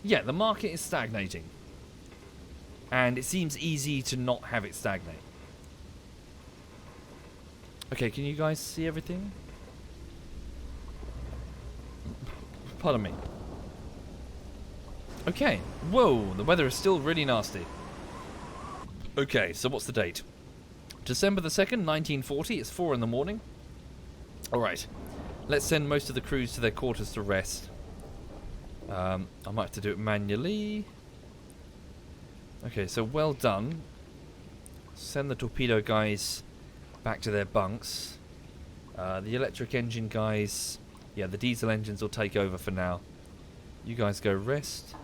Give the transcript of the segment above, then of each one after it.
yeah, the market is stagnating. And it seems easy to not have it stagnate. Okay, can you guys see everything? Pardon me. Okay. Whoa, the weather is still really nasty. Okay, so what's the date? December the 2nd, 1940. It's 4 in the morning. Alright. Let's send most of the crews to their quarters to rest. I might have to do it manually. Okay, so well done. Send the torpedo guys back to their bunks. The electric engine guys... Yeah, the diesel engines will take over for now. You guys go rest.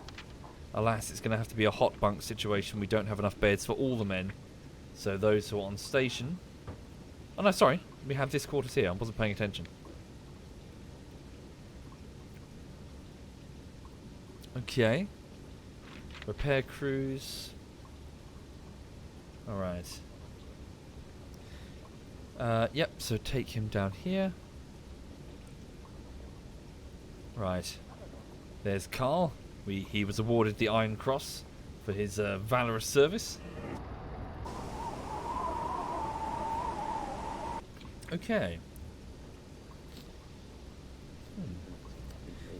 Alas, it's going to have to be a hot bunk situation. We don't have enough beds for all the men. So those who are on station... Oh no, sorry. We have this quarters here. I wasn't paying attention. Okay. Repair crews. Alright. Yep, so take him down here. Right. There's Carl. He was awarded the Iron Cross for his valorous service. Okay.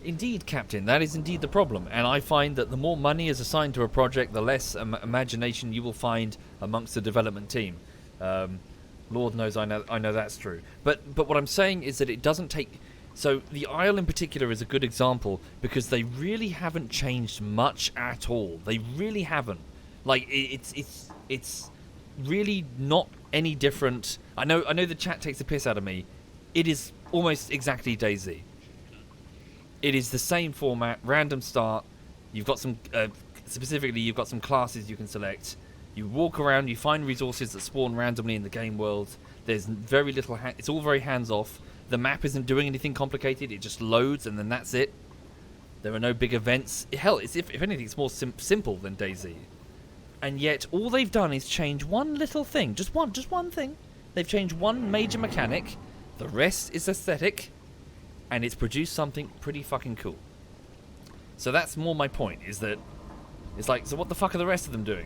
Indeed, Captain, that is indeed the problem. And I find that the more money is assigned to a project, the less imagination you will find amongst the development team. Lord knows I know that's true. But what I'm saying is that it doesn't take... So the Isle in particular is a good example because they really haven't changed much at all. They really haven't. Like it's really not any different. I know the chat takes the piss out of me. It is almost exactly DayZ. It is the same format, random start. You've got some specifically you've got some classes you can select. You walk around, you find resources that spawn randomly in the game world. There's very little it's all very hands off. The map isn't doing anything complicated, it just loads and then that's it. There are no big events. Hell, if anything, it's more simple than DayZ. And yet, all they've done is change one little thing. Just one thing. They've changed one major mechanic. The rest is aesthetic. And it's produced something pretty fucking cool. So that's more my point, is that... It's like, so what the fuck are the rest of them doing?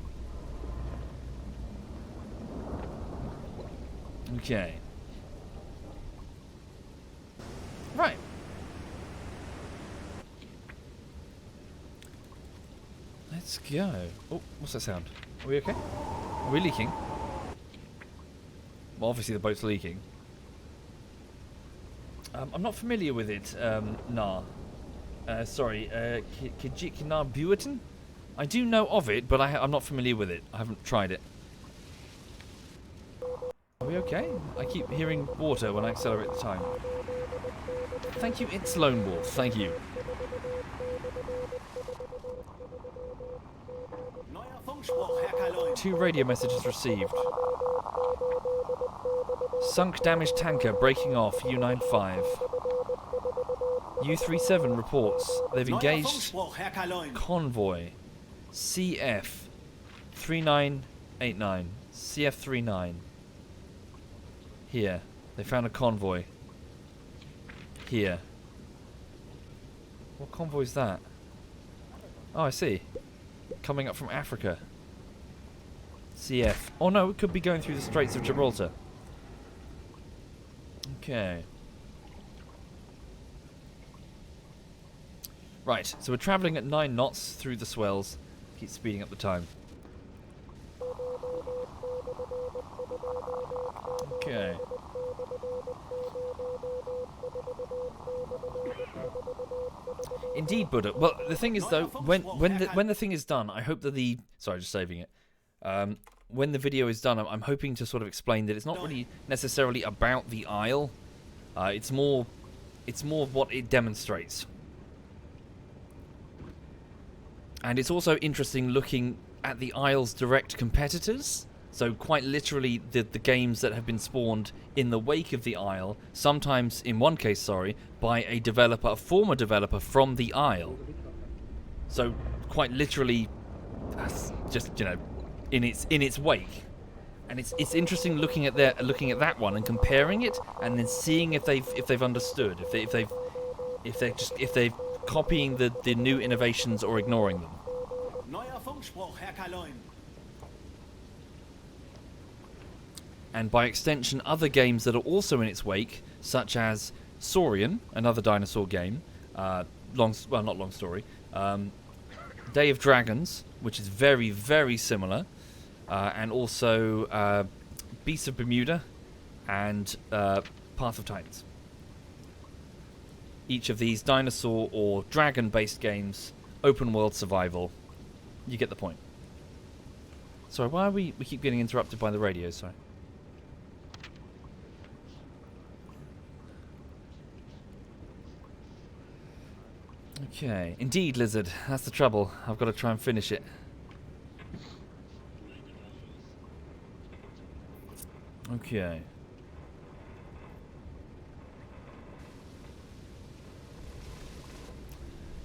Okay. Right. Let's go. Oh, what's that sound? Are we okay? Are we leaking? Well, obviously the boat's leaking. I'm not familiar with it, nah. Sorry, Kijikna Buetin? I do know of it, but I'm not familiar with it. I haven't tried it. Are we okay? I keep hearing water when I accelerate the time. Thank you, it's Lone Wolf. Thank you. Two radio messages received. Sunk damaged tanker breaking off U-95. U-37 reports they've engaged convoy CF-3989. CF-39. Here. They found a convoy. Here. What convoy is that? Oh, I see. Coming up from Africa. CF. Oh no, it could be going through the Straits of Gibraltar. Okay. Right, so we're travelling at 9 knots through the swells. Keep speeding up the time. Okay. Indeed, Buddha. Well, the thing is though, when the thing is done, I hope that the... Sorry, just saving it. When the video is done, I'm hoping to sort of explain that it's not really necessarily about the Isle. It's more what it demonstrates. And it's also interesting looking at the Isle's direct competitors. So quite literally the games that have been spawned in the wake of the Isle, sometimes, in one case, sorry, by a developer, a former developer from the Isle. So quite literally, just, you know, in its wake. And it's interesting looking at that one and comparing it, and then seeing if they've understood, if they've copying the new innovations or ignoring them. Neuer Funkspruch, Herr Kaloin. And by extension, other games that are also in its wake, such as Saurian, another dinosaur game, not long story, Day of Dragons, which is very, very similar, and also Beasts of Bermuda and Path of Titans. Each of these dinosaur or dragon-based games, open world survival. You get the point. Sorry, why are we keep getting interrupted by the radio? Sorry. Okay, indeed, Lizard. That's the trouble. I've got to try and finish it. Okay.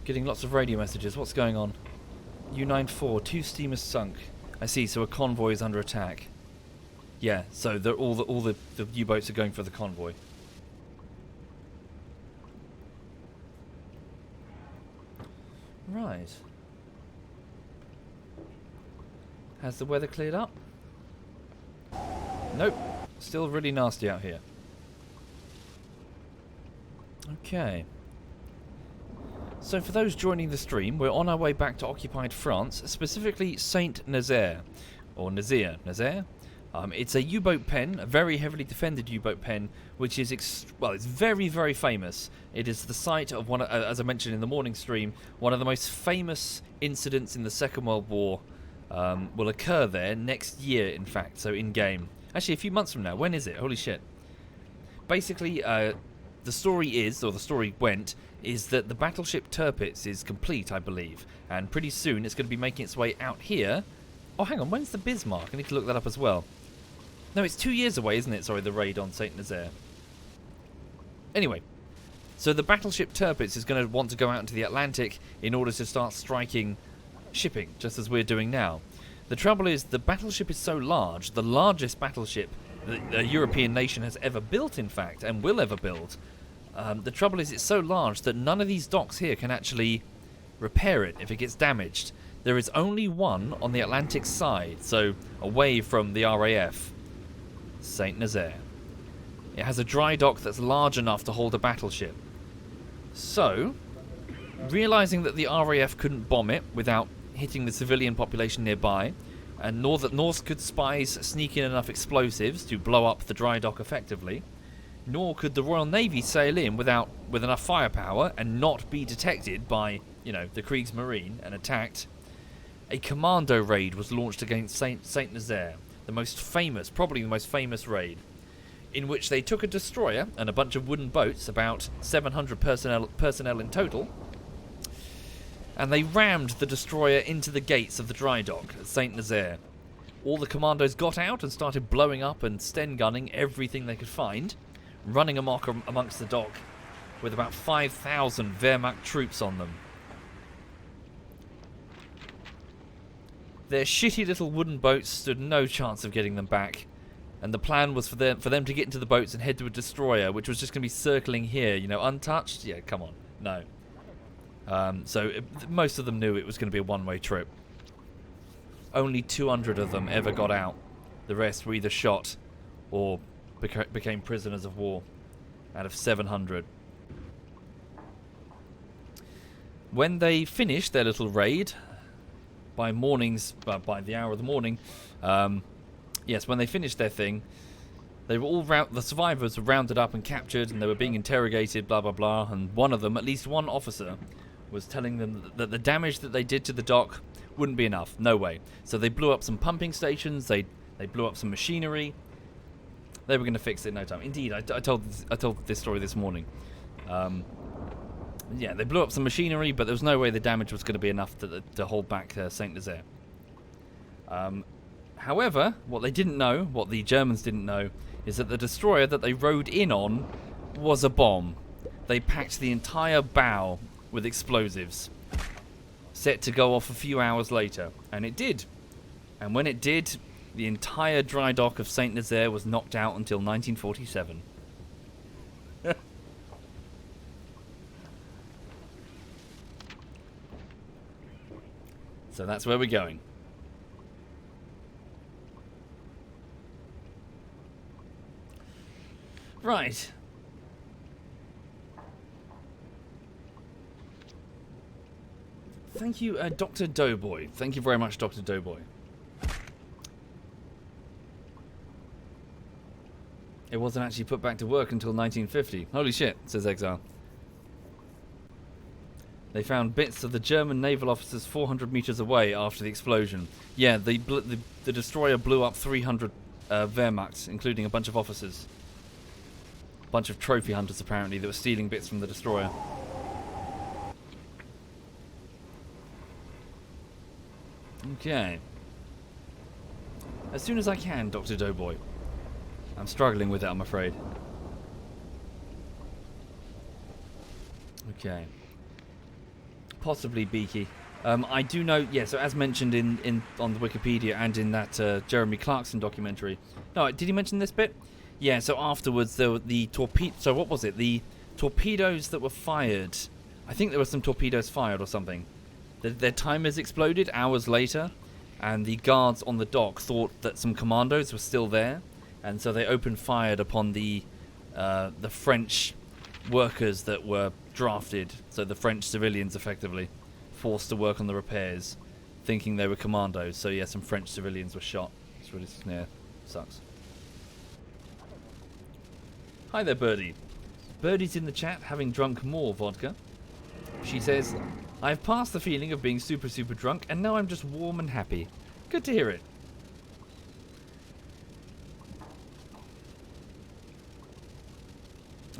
Getting lots of radio messages. What's going on? U-94, 2 steamers sunk. I see, so a convoy is under attack. Yeah, so all the U-boats are going for the convoy. Right. Has the weather cleared up? Nope. Still really nasty out here. Okay. So for those joining the stream, we're on our way back to occupied France, specifically Saint-Nazaire. Or Nazaire. Nazaire? It's a U-boat pen, a very heavily defended U-boat pen, which is, it's very, very famous. It is the site of one, as I mentioned in the morning stream, one of the most famous incidents in the Second World War will occur there next year, in fact, so in-game. Actually, a few months from now. When is it? Holy shit. Basically, the story went, is that the battleship Tirpitz is complete, I believe, and pretty soon it's going to be making its way out here. Oh, hang on, when's the Bismarck? I need to look that up as well. No, it's 2 years away, isn't it? Sorry, the raid on Saint-Nazaire. Anyway, so the battleship Tirpitz is going to want to go out into the Atlantic in order to start striking shipping, just as we're doing now. The trouble is, the battleship is so large, the largest battleship that a European nation has ever built, in fact, and will ever build. The trouble is, it's so large that none of these docks here can actually repair it if it gets damaged. There is only one on the Atlantic side, so away from the RAF. Saint-Nazaire. It has a dry dock that's large enough to hold a battleship. So, realizing that the RAF couldn't bomb it without hitting the civilian population nearby, and nor that Norse could spies sneak in enough explosives to blow up the dry dock effectively, nor could the Royal Navy sail in with enough firepower and not be detected by, the Kriegsmarine and attacked, a commando raid was launched against Saint-Nazaire. Probably the most famous raid, in which they took a destroyer and a bunch of wooden boats, about 700 personnel in total, and they rammed the destroyer into the gates of the dry dock at Saint-Nazaire. All the commandos got out and started blowing up and Sten gunning everything they could find, running amok amongst the dock with about 5,000 Wehrmacht troops on them. Their shitty little wooden boats stood no chance of getting them back, and the plan was for them to get into the boats and head to a destroyer, which was just going to be circling here, untouched. Yeah, come on, no. Most of them knew it was going to be a one-way trip. Only 200 of them ever got out. The rest were either shot or became prisoners of war out of 700. When they finished their little raid, by the hour of the morning, when they finished their thing, they were the survivors were rounded up and captured, and they were being interrogated, blah blah blah, and one of them, at least one officer, was telling them that the damage that they did to the dock wouldn't be enough, no way. So they blew up some pumping stations, they blew up some machinery. They were going to fix it in no time. Indeed, I told this story this morning. They blew up some machinery, but there was no way the damage was going to be enough to hold back Saint-Nazaire. However, what the Germans didn't know, is that the destroyer that they rode in on was a bomb. They packed the entire bow with explosives, set to go off a few hours later, and it did. And when it did, the entire dry dock of Saint-Nazaire was knocked out until 1947. So that's where we're going. Right. Thank you, Dr. Doughboy. Thank you very much, Dr. Doughboy. It wasn't actually put back to work until 1950. Holy shit, says Exile. They found bits of the German naval officers 400 meters away after the explosion. Yeah, the destroyer blew up 300 Wehrmacht, including a bunch of officers. A bunch of trophy hunters, apparently, that were stealing bits from the destroyer. Okay. As soon as I can, Dr. Doughboy. I'm struggling with it, I'm afraid. Okay. Possibly Beaky. I do know, yeah, so as mentioned on the Wikipedia and in that Jeremy Clarkson documentary. No, did he mention this bit? Yeah, so afterwards there were the torpedo. So what was it? The torpedoes that were fired. I think there were some torpedoes fired or something. Their timers exploded hours later, and the guards on the dock thought that some commandos were still there, and so they opened fire upon the French workers that were drafted. So the French civilians, effectively, forced to work on the repairs, thinking they were commandos. So yeah, some French civilians were shot. It's really, yeah, sucks. Hi there, Birdie. Birdie's in the chat, having drunk more vodka. She says, I've passed the feeling of being super, super drunk, and now I'm just warm and happy. Good to hear it.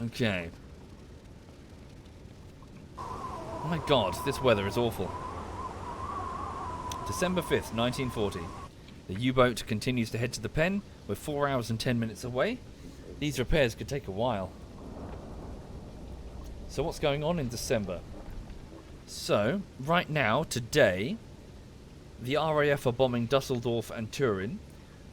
Okay. Oh my god, this weather is awful. December 5th, 1940. The U-boat continues to head to the pen. We're 4 hours and 10 minutes away. These repairs could take a while. So what's going on in December? So, right now, today, the RAF are bombing Dusseldorf and Turin.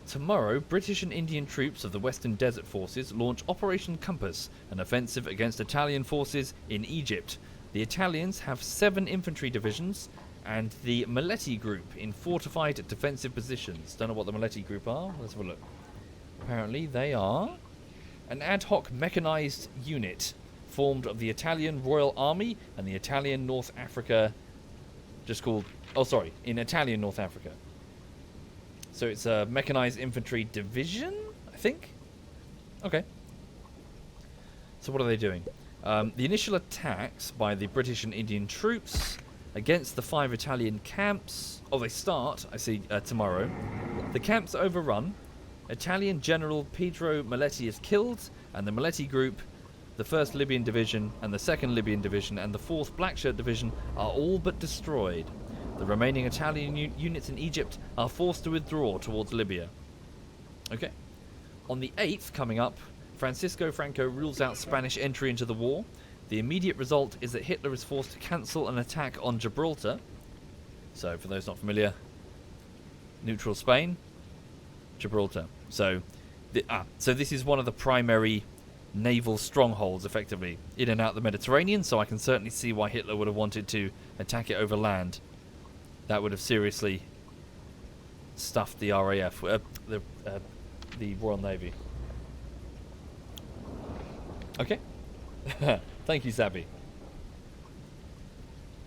Tomorrow, British and Indian troops of the Western Desert Forces launch Operation Compass, an offensive against Italian forces in Egypt. The Italians have 7 infantry divisions and the Maletti Group in fortified defensive positions. Don't know what the Maletti Group are. Let's have a look. Apparently, they are an ad hoc mechanized unit formed of the Italian Royal Army and the Italian North Africa, in Italian North Africa. So it's a mechanized infantry division, I think? Okay. So what are they doing? The initial attacks by the British and Indian troops against the 5 Italian camps. Oh, they start, I see, tomorrow. The camps overrun. Italian General Pedro Maletti is killed, and the Maletti Group, the 1st Libyan Division, and the 2nd Libyan Division, and the 4th Blackshirt Division are all but destroyed. The remaining Italian units in Egypt are forced to withdraw towards Libya. Okay. On the 8th, coming up, Francisco Franco rules out Spanish entry into the war. The immediate result is that Hitler is forced to cancel an attack on Gibraltar. So, for those not familiar, neutral Spain, Gibraltar. So this is one of the primary naval strongholds, effectively, in and out the Mediterranean, so I can certainly see why Hitler would have wanted to attack it over land. That would have seriously stuffed the RAF, the Royal Navy. Okay. Thank you, Zabby.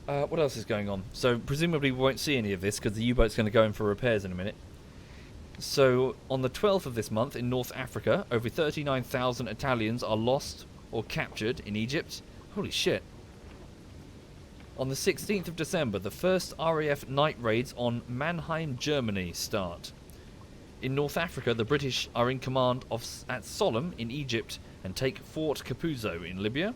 What else is going on? So, presumably we won't see any of this, because the U-boat's going to go in for repairs in a minute. So, on the 12th of this month, in North Africa, over 39,000 Italians are lost or captured in Egypt. Holy shit. On the 16th of December, the first RAF night raids on Mannheim, Germany start. In North Africa, the British are in command at Sollum in Egypt and take Fort Capuzzo in Libya.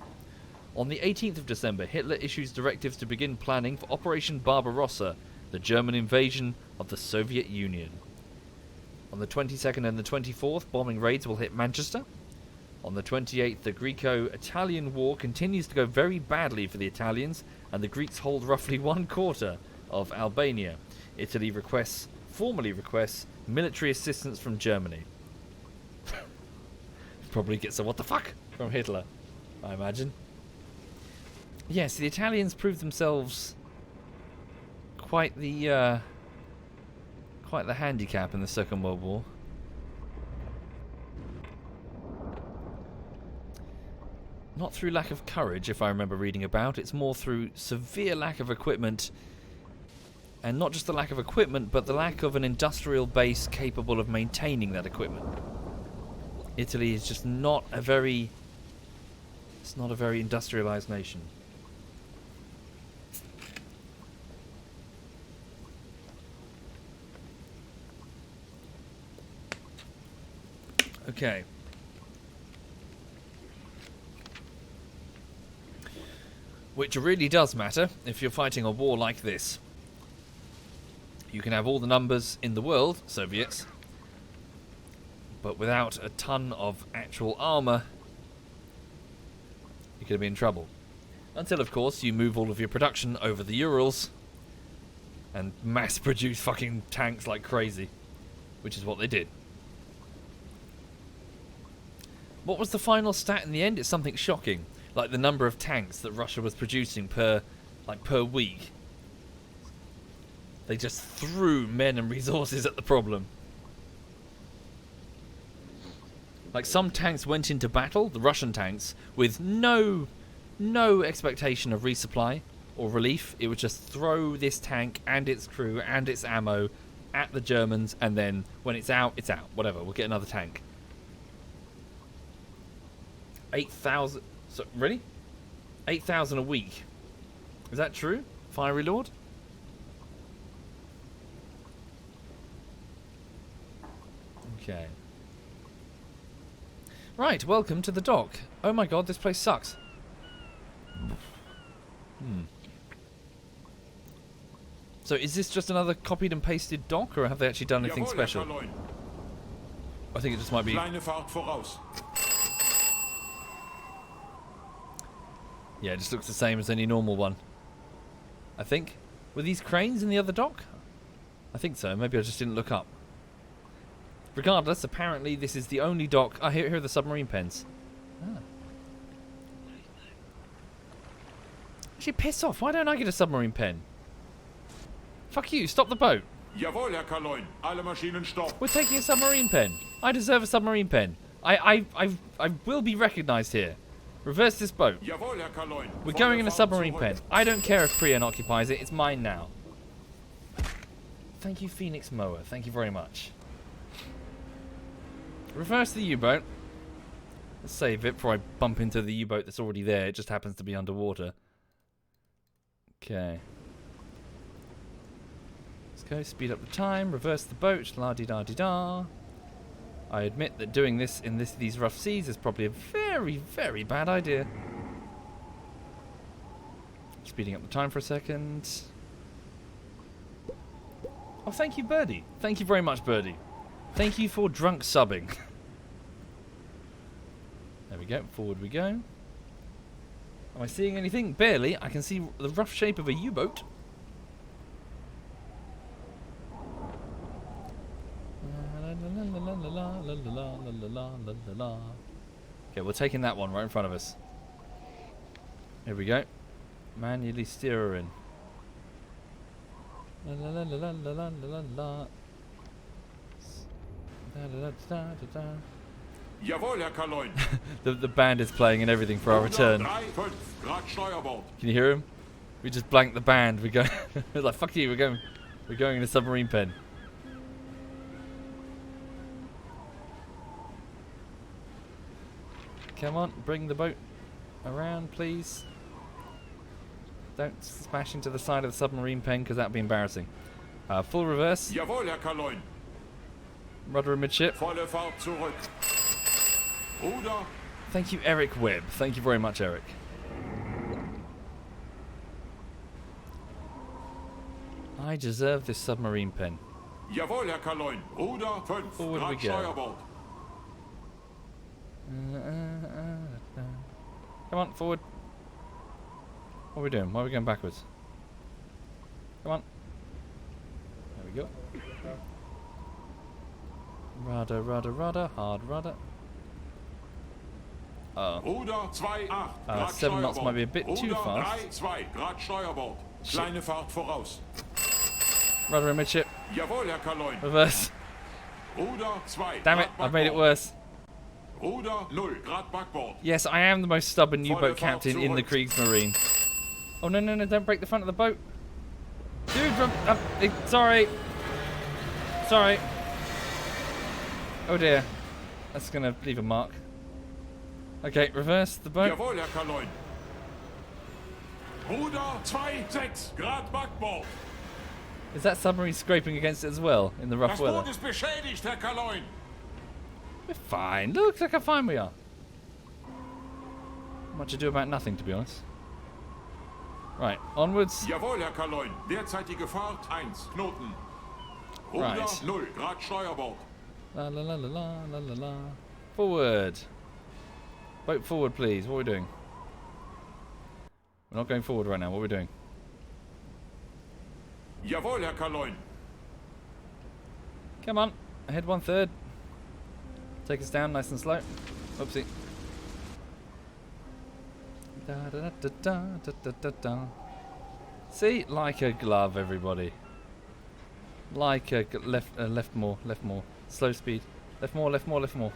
On the 18th of December, Hitler issues directives to begin planning for Operation Barbarossa, the German invasion of the Soviet Union. On the 22nd and the 24th, bombing raids will hit Manchester. On the 28th, the Greco-Italian War continues to go very badly for the Italians, and the Greeks hold roughly 1/4 of Albania. Italy formally requests military assistance from Germany. Probably gets a what the fuck from Hitler, I imagine. Yes, the Italians proved themselves quite the handicap in the Second World War. Not through lack of courage, if I remember reading about. It's more through severe lack of equipment. And not just the lack of equipment, but the lack of an industrial base capable of maintaining that equipment. Italy is just not a very... It's not a very industrialized nation. Okay. Which really does matter if you're fighting a war like this. You can have all the numbers in the world, Soviets, but without a ton of actual armor, you're going to be in trouble. Until, of course, you move all of your production over the Urals and mass produce fucking tanks like crazy, which is what they did. What was the final stat in the end? It's something shocking, like the number of tanks that Russia was producing per week. They just threw men and resources at the problem. Like, some tanks went into battle, the Russian tanks, with no expectation of resupply or relief. It would just throw this tank and its crew and its ammo at the Germans, and then when it's out, it's out. Whatever, we'll get another tank. 8,000... So, really? 8,000 a week. Is that true, Fiery Lord? Okay. Right, welcome to the dock. Oh my god, this place sucks. So is this just another copied and pasted dock, or have they actually done anything special? I think it just might be... Yeah, it just looks the same as any normal one. I think. Were these cranes in the other dock? I think so. Maybe I just didn't look up. Regardless, apparently this is the only dock... Oh, here are the submarine pens. Ah. Actually, piss off. Why don't I get a submarine pen? Fuck you. Stop the boat. Jawohl, Herr Kaloin. Alle Maschinen stopp. We're taking a submarine pen. I deserve a submarine pen. I will be recognized here. Reverse this boat. Jawohl, Herr Kaloin. We're going in a submarine pen. I don't care if Priyan occupies it. It's mine now. Thank you, Phoenix Mower. Thank you very much. Reverse the U-boat. Let's save it before I bump into the U-boat that's already there. It just happens to be underwater. Okay. Let's go. Speed up the time. Reverse the boat. La-di-da-di-da. I admit that doing this in these rough seas is probably a very, very bad idea. Speeding up the time for a second. Oh, thank you, Birdie. Thank you very much, Birdie. Thank you for drunk subbing. There we go. Forward we go. Am I seeing anything? Barely. I can see the rough shape of a U-boat. Okay, we're taking that one right in front of us. Here we go. Manually steer her in. Jawohl, Herr Kaloin. The band is playing and everything for our return. 3,5 Grad Steuerbord. Can you hear him? We just blanked the band. We go like, fuck you. We're going in a submarine pen. Come on, bring the boat around, please. Don't smash into the side of the submarine pen, because that'd be embarrassing. Full reverse. Jawohl, Herr Kaloin. Rudder midship. Volle Fahrt zurück. Ruder. Thank you, Eric Webb. Thank you very much, Eric. I deserve this submarine pen. Jawohl, Herr Kaloin. Ruder 5 Forward we Grad go. Steuerbord. Come on, forward. What are we doing? Why are we going backwards? Come on. There we go. Rudder, rudder, rudder. Hard rudder. Ruder 2,8 7 knots might be a bit too Ruder fast. 3,2 Grad Steuerbord. Kleine Fahrt voraus. Rudder and midship. Jawohl, Herr Kaloin. Reverse. Ruder 2. Damn it, Grad I've made it Backbord. worse. Ruder 0. Grad Backbord. Yes, I am the most stubborn Volle U-boat Fahrt captain in the zurück. Kriegsmarine. Oh, no, no, no, don't break the front of the boat. Dude, sorry. Sorry. Oh dear. That's going to leave a mark. Okay, reverse the boat. Jawohl, Herr Kaloin. Ruder 2,6. Grad Backbord. Is that submarine scraping against it as well in the rough Das weather? Boot ist beschädigt, Herr Kaloin. We're fine. Look how fine we are. Much ado about nothing, to be honest. Right, onwards. Jawohl, Herr Kaloin. Derzeitige Fahrt 1. Knoten. Ruder Right. 0. Grad Steuerbord. La la la la la la la la. Forward. Boat forward, please. What are we doing? We're not going forward right now. What are we doing? Jawohl, Herr Kaloin. Come on. Ahead 1/3. Take us down nice and slow. Oopsie. Da, da, da, da, da, da, da, da. See? Like a glove, everybody. Like a... left more, left more. Slow speed. Left more, left more, left more.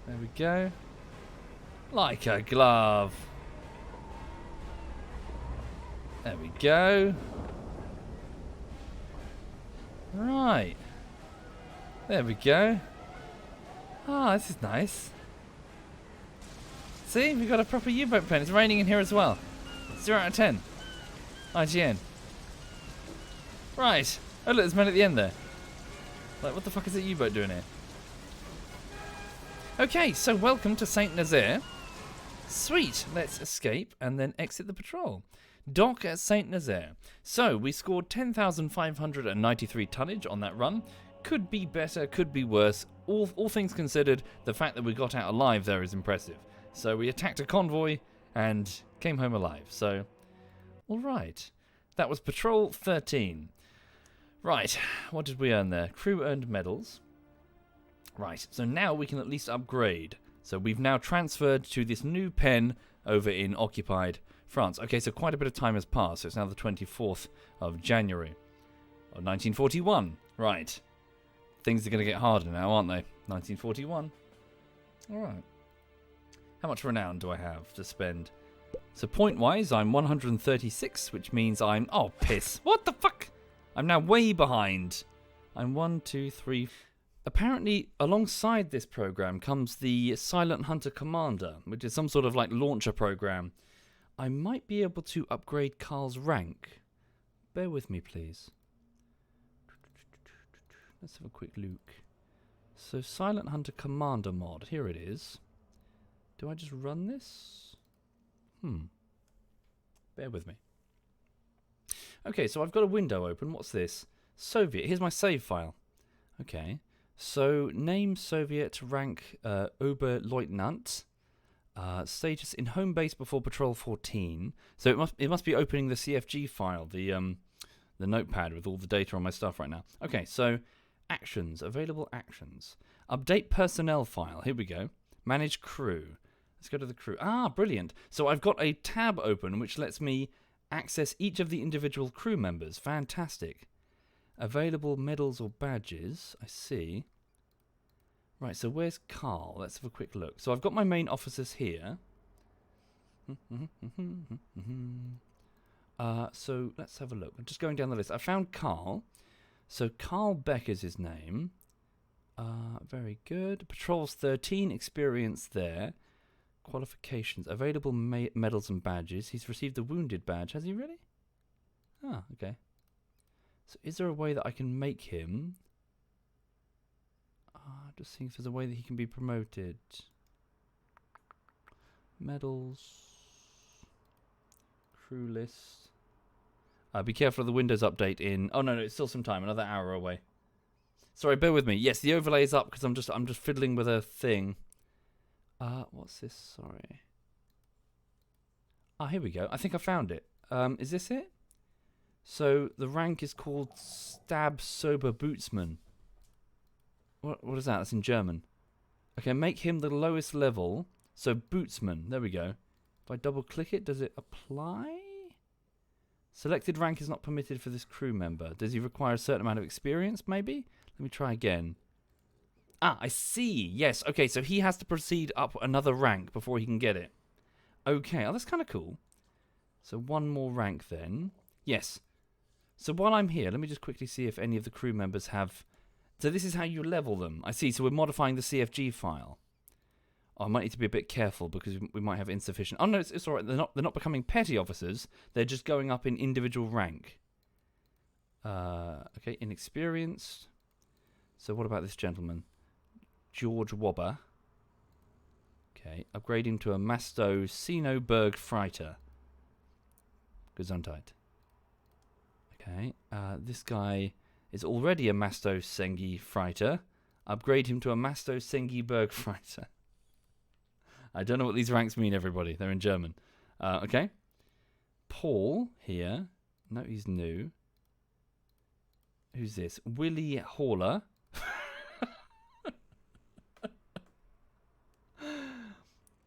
There we go. Like a glove. There we go. Right. There we go. Ah, this is nice. See, we got a proper U-boat pen. It's raining in here as well. 0 out of 10. IGN. Right. Oh look, there's men at the end there. Like, what the fuck is that U-boat doing here? Okay, so welcome to Saint Nazaire. Sweet. Let's escape and then exit the patrol. Dock at Saint Nazaire. So, we scored 10,593 tonnage on that run. Could be better, could be worse. All things considered, the fact that we got out alive there is impressive. So we attacked a convoy and came home alive. So, alright. That was Patrol 13. Right, what did we earn there? Crew earned medals. Right, so now we can at least upgrade. So we've now transferred to this new pen over in occupied France. Okay, so quite a bit of time has passed. So it's now the 24th of January of 1941. Right. Things are going to get harder now, aren't they? 1941. Alright. How much renown do I have to spend? So point-wise, I'm 136, which means I'm... Oh, piss. What the fuck? I'm now way behind. I'm 1, 2, 3... Apparently, alongside this program comes the Silent Hunter Commander, which is some sort of like launcher program. I might be able to upgrade Carl's rank. Bear with me, please. Let's have a quick look. So, Silent Hunter Commander mod. Here it is. Do I just run this? Bear with me. Okay, so I've got a window open. What's this? Soviet. Here's my save file. Okay. So, name Soviet, rank Oberleutnant. Status in home base before Patrol 14. So it must be opening the CFG file, the notepad with all the data on my stuff right now. Okay, so actions, available actions. Update personnel file. Here we go. Manage crew. Let's go to the crew. Ah, brilliant. So I've got a tab open which lets me access each of the individual crew members. Fantastic. Available medals or badges. I see. Right, so where's Carl? Let's have a quick look. So I've got my main officers here. So let's have a look. I'm just going down the list. I found Carl. So Carl Beck is his name. Very good. Patrols 13, experience there. Qualifications. Available medals and badges. He's received the wounded badge. Has he really? Ah, okay. So is there a way that I can make him... just seeing if there's a way that he can be promoted. Medals. Crew list. Be careful of the Windows update in... Oh, no, it's still some time. Another hour away. Sorry, bear with me. Yes, the overlay is up because I'm just fiddling with a thing. What's this? Sorry. Here we go. I think I found it. Is this it? So, the rank is called Stab Sober Bootsman. What is that? That's in German. Okay, make him the lowest level. So, Bootsman. There we go. If I double click it, does it apply? Selected rank is not permitted for this crew member. Does he require a certain amount of experience, maybe? Let me try again. Ah, I see. Yes. Okay, so he has to proceed up another rank before he can get it. Okay. Oh, that's kind of cool. So one more rank then. Yes. So while I'm here, let me just quickly see if any of the crew members have... So this is how you level them. I see. So we're modifying the CFG file. Oh, I might need to be a bit careful because we might have insufficient... Oh, no, it's all right. They're not becoming petty officers. They're just going up in individual rank. Okay, inexperienced. So what about this gentleman? George Wobber. Okay, upgrade him to a Masto Sinoberg Freiter. Gesundheit. Okay, this guy is already a Masto Sengi Freiter. Upgrade him to a Masto Sengi Berg Freiter. I don't know what these ranks mean, everybody. They're in German. Okay. Paul here. No, he's new. Who's this? Willie Haller.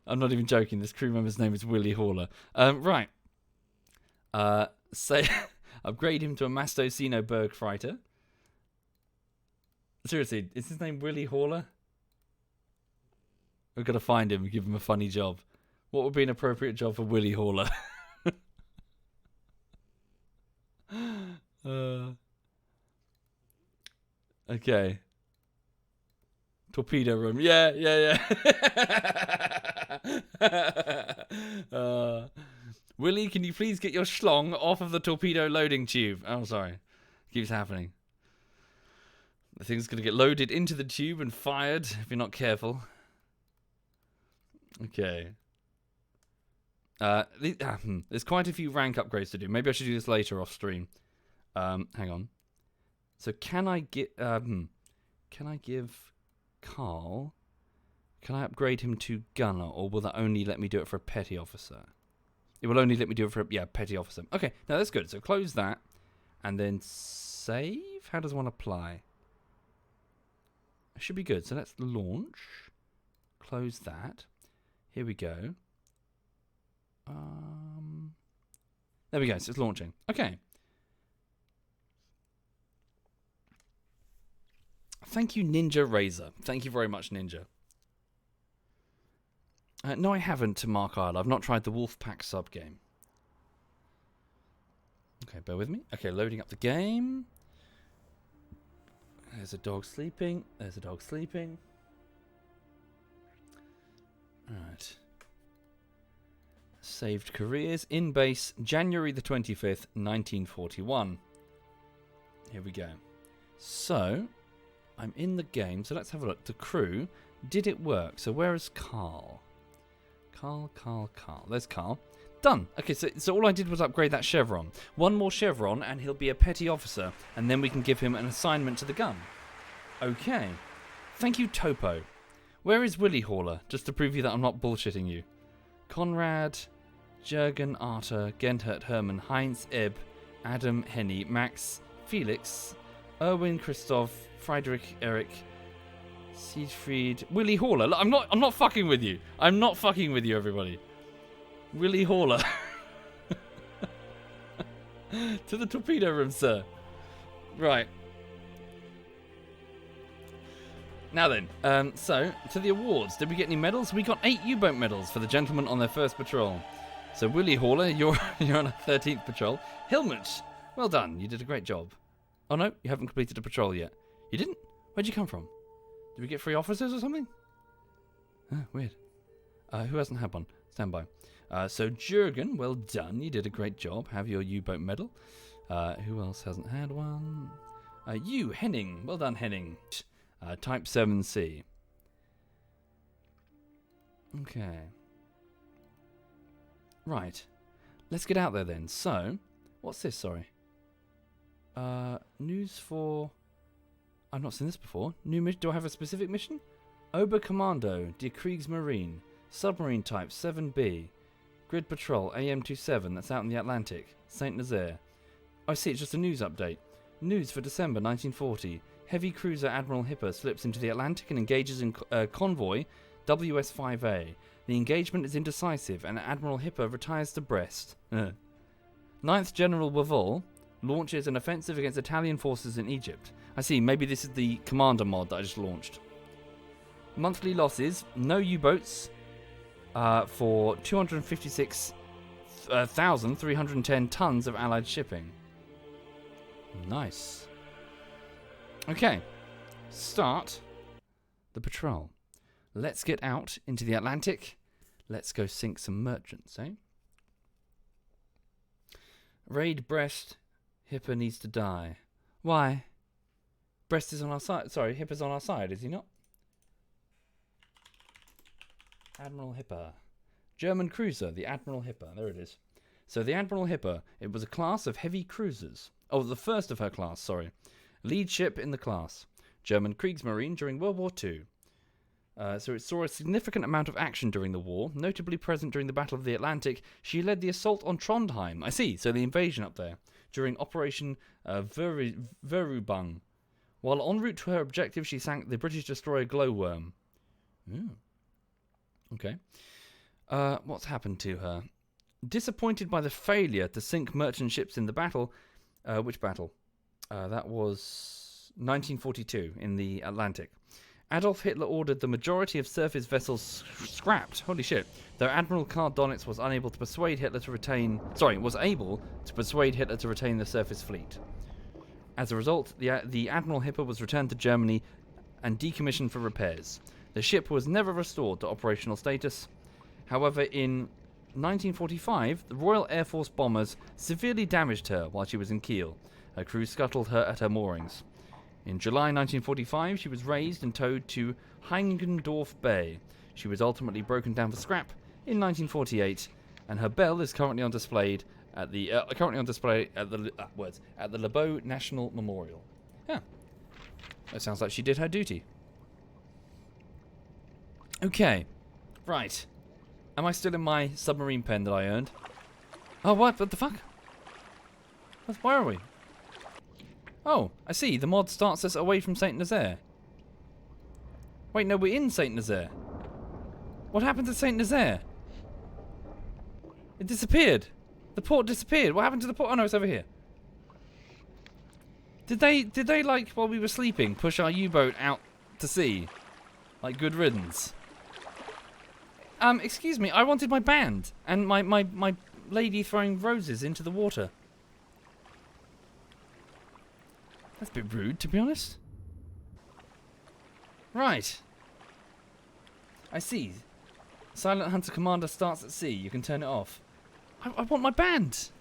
I'm not even joking. This crew member's name is Willie Haller. Right. Say, upgrade him to a Masto Sino Berg Freiter. Seriously, is his name Willie Haller? We've got to find him and give him a funny job. What would be an appropriate job for Willie Haller? Okay. Torpedo room. Yeah. Willie, can you please get your schlong off of the torpedo loading tube? Oh, sorry. Keeps happening. The thing's going to get loaded into the tube and fired if you're not careful. Okay. There's quite a few rank upgrades to do. Maybe I should do this later off stream. Hang on. So can I get... can I give Carl... Can I upgrade him to gunner, or will that only let me do it for a petty officer? It will only let me do it for a petty officer. Okay, no, that's good. So close that, and then save? How does one apply? It should be good. So let's launch. Close that. Here we go. There we go. So it's launching. Okay. Thank you, Ninja Razor. Thank you very much, Ninja. No, I haven't, to Mark Isle. I've not tried the Wolfpack sub-game. Okay, bear with me. Okay, loading up the game. There's a dog sleeping. There's a dog sleeping. Alright. Saved careers. In base, January the 25th, 1941. Here we go. So, I'm in the game. So let's have a look. The crew. Did it work? So where is Carl? Carl. There's Carl. Done. Okay, so all I did was upgrade that chevron. One more chevron and he'll be a petty officer, and then we can give him an assignment to the gun. Okay. Thank you, Topo. Where is Willie Haller? Just to prove you that I'm not bullshitting you. Konrad, Jürgen, Arthur, Gentert, Hermann, Heinz, Ebb, Adam, Henny, Max, Felix, Erwin, Christoph, Friedrich, Eric, Siegfried, Willie Haller. Look, I'm not fucking with you. I'm not fucking with you, everybody. Willie Haller. To the torpedo room, sir. Right. Now then, so, to the awards. Did we get any medals? We got 8 U-boat medals for the gentlemen on their first patrol. So, Willie Haller, you're on a 13th patrol. Helmut, well done. You did a great job. Oh, no, you haven't completed a patrol yet. You didn't? Where'd you come from? Did we get free officers or something? Weird. Who hasn't had one? Stand by. So, Jürgen, well done. You did a great job. Have your U-boat medal. Who else hasn't had one? You, Henning. Well done, Henning. Type 7C. Okay. Right. Let's get out there then. So, what's this? Sorry. News for... I've not seen this before. New mission. Do I have a specific mission? Oberkommando, Die Kriegsmarine. Submarine type 7B. Grid Patrol AM27. That's out in the Atlantic. Saint Nazaire. I see. It's just a news update. News for December 1940. Heavy cruiser Admiral Hipper slips into the Atlantic and engages in convoy WS-5A. The engagement is indecisive and Admiral Hipper retires to Brest. 9th General Wavol launches an offensive against Italian forces in Egypt. I see, maybe this is the commander mod that I just launched. Monthly losses, no U-boats for 256,310 tons of Allied shipping. Nice. Okay, start the patrol. Let's get out into the Atlantic. Let's go sink some merchants, eh? Raid Brest. Hipper needs to die. Why? Brest is on our side. Sorry, Hipper's on our side, is he not? Admiral Hipper. German cruiser, the Admiral Hipper. There it is. So the Admiral Hipper, it was a class of heavy cruisers. Oh, the first of her class, sorry. Lead ship in the class. German Kriegsmarine during World War II. So it saw a significant amount of action during the war, notably present during the Battle of the Atlantic. She led the assault on Trondheim. I see, so the invasion up there. During Operation Verubung. While en route to her objective, she sank the British destroyer Glowworm. Ooh. Okay. What's happened to her? Disappointed by the failure to sink merchant ships in the battle. Which battle? That was 1942 in the Atlantic. Adolf Hitler ordered the majority of surface vessels scrapped. Holy shit. Though Admiral Karl Donitz was able to persuade Hitler to retain the surface fleet. As a result, the Admiral Hipper was returned to Germany and decommissioned for repairs. The ship was never restored to operational status. However, in 1945, the Royal Air Force bombers severely damaged her while she was in Kiel. Her crew scuttled her at her moorings. In July 1945, she was raised and towed to Heingendorf Bay. She was ultimately broken down for scrap in 1948, and her bell is currently on display at the Le Beau National Memorial. Yeah, that sounds like she did her duty. Okay, right. Am I still in my submarine pen that I earned? Oh, what? What the fuck? Where are we? Oh, I see. The mod starts us away from Saint Nazaire. Wait, no, we're in Saint Nazaire. What happened to Saint Nazaire? It disappeared. The port disappeared. What happened to the port? Oh no, it's over here. Did they like while we were sleeping push our U-boat out to sea? Like good riddance. Excuse me, I wanted my band and my lady throwing roses into the water. That's a bit rude, to be honest. Right. I see. Silent Hunter Commander starts at sea. You can turn it off. I want my band.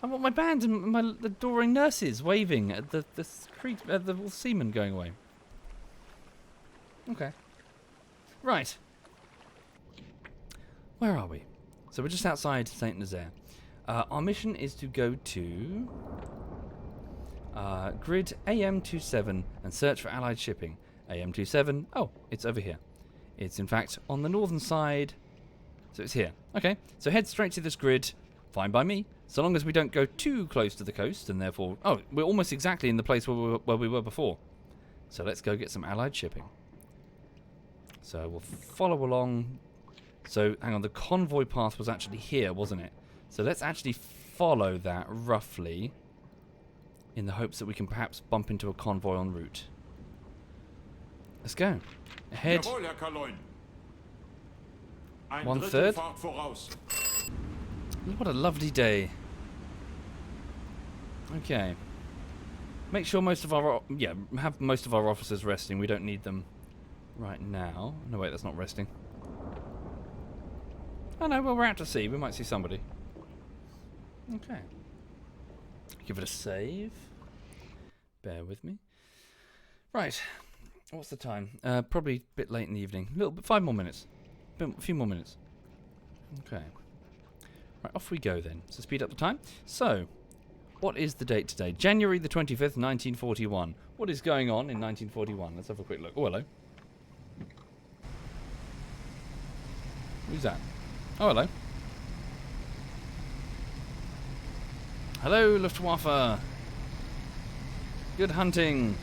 I want my band and my adoring nurses waving at the seamen going away. Okay. Right. Where are we? So we're just outside Saint Nazaire. Our mission is to go to grid AM27 and search for Allied shipping. AM27. Oh, it's over here. It's in fact on the northern side. So it's here. Okay. So head straight to this grid. Fine by me. So long as we don't go too close to the coast and therefore... Oh, we're almost exactly in the place where we were before. So let's go get some Allied shipping. So we'll follow along. So, hang on, the convoy path was actually here, wasn't it? So let's actually follow that roughly in the hopes that we can perhaps bump into a convoy en route. Let's go. Ahead. Jawohl, Herr Kaloin. Ein 1/3. Drittel Fahrt voraus. What a lovely day. Okay. Make sure most of our... have most of our officers resting. We don't need them right now. No, wait, that's not resting. Oh no, well we're out to sea. We might see somebody. Okay. Give it a save. Bear with me. Right. What's the time? Probably a bit late in the evening. A little bit, 5 more minutes. A few more minutes. Okay. Right, off we go then. So speed up the time. So, what is the date today? January the 25th, 1941. What is going on in 1941? Let's have a quick look. Oh, hello. Who's that? Oh, hello. Hello, Luftwaffe. Good hunting.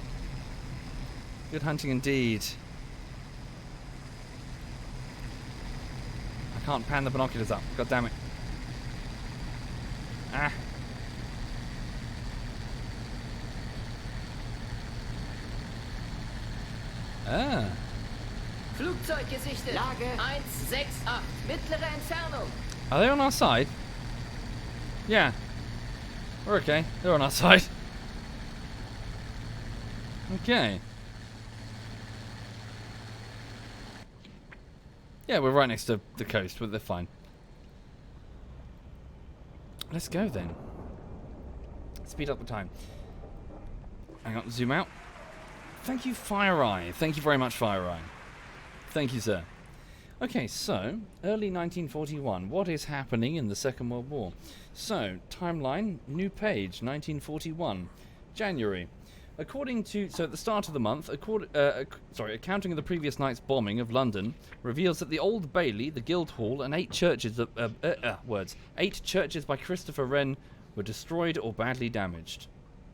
Good hunting indeed. I can't pan the binoculars up. God damn it. Ah. Ah. Flugzeug gesichtet. Lage 168. Mittlere Entfernung. Are they on our side? Yeah. We're okay. They're on our side. Okay. Yeah, we're right next to the coast, but they're fine. Let's go then. Speed up the time. Hang on, zoom out. Thank you, FireEye. Thank you very much, FireEye. Thank you, sir. Okay, so, early 1941. What is happening in the Second World War? So, timeline, new page, 1941. January. According to... So, at the start of the month, accounting of the previous night's bombing of London reveals that the Old Bailey, the Guildhall, and 8 churches by Christopher Wren were destroyed or badly damaged.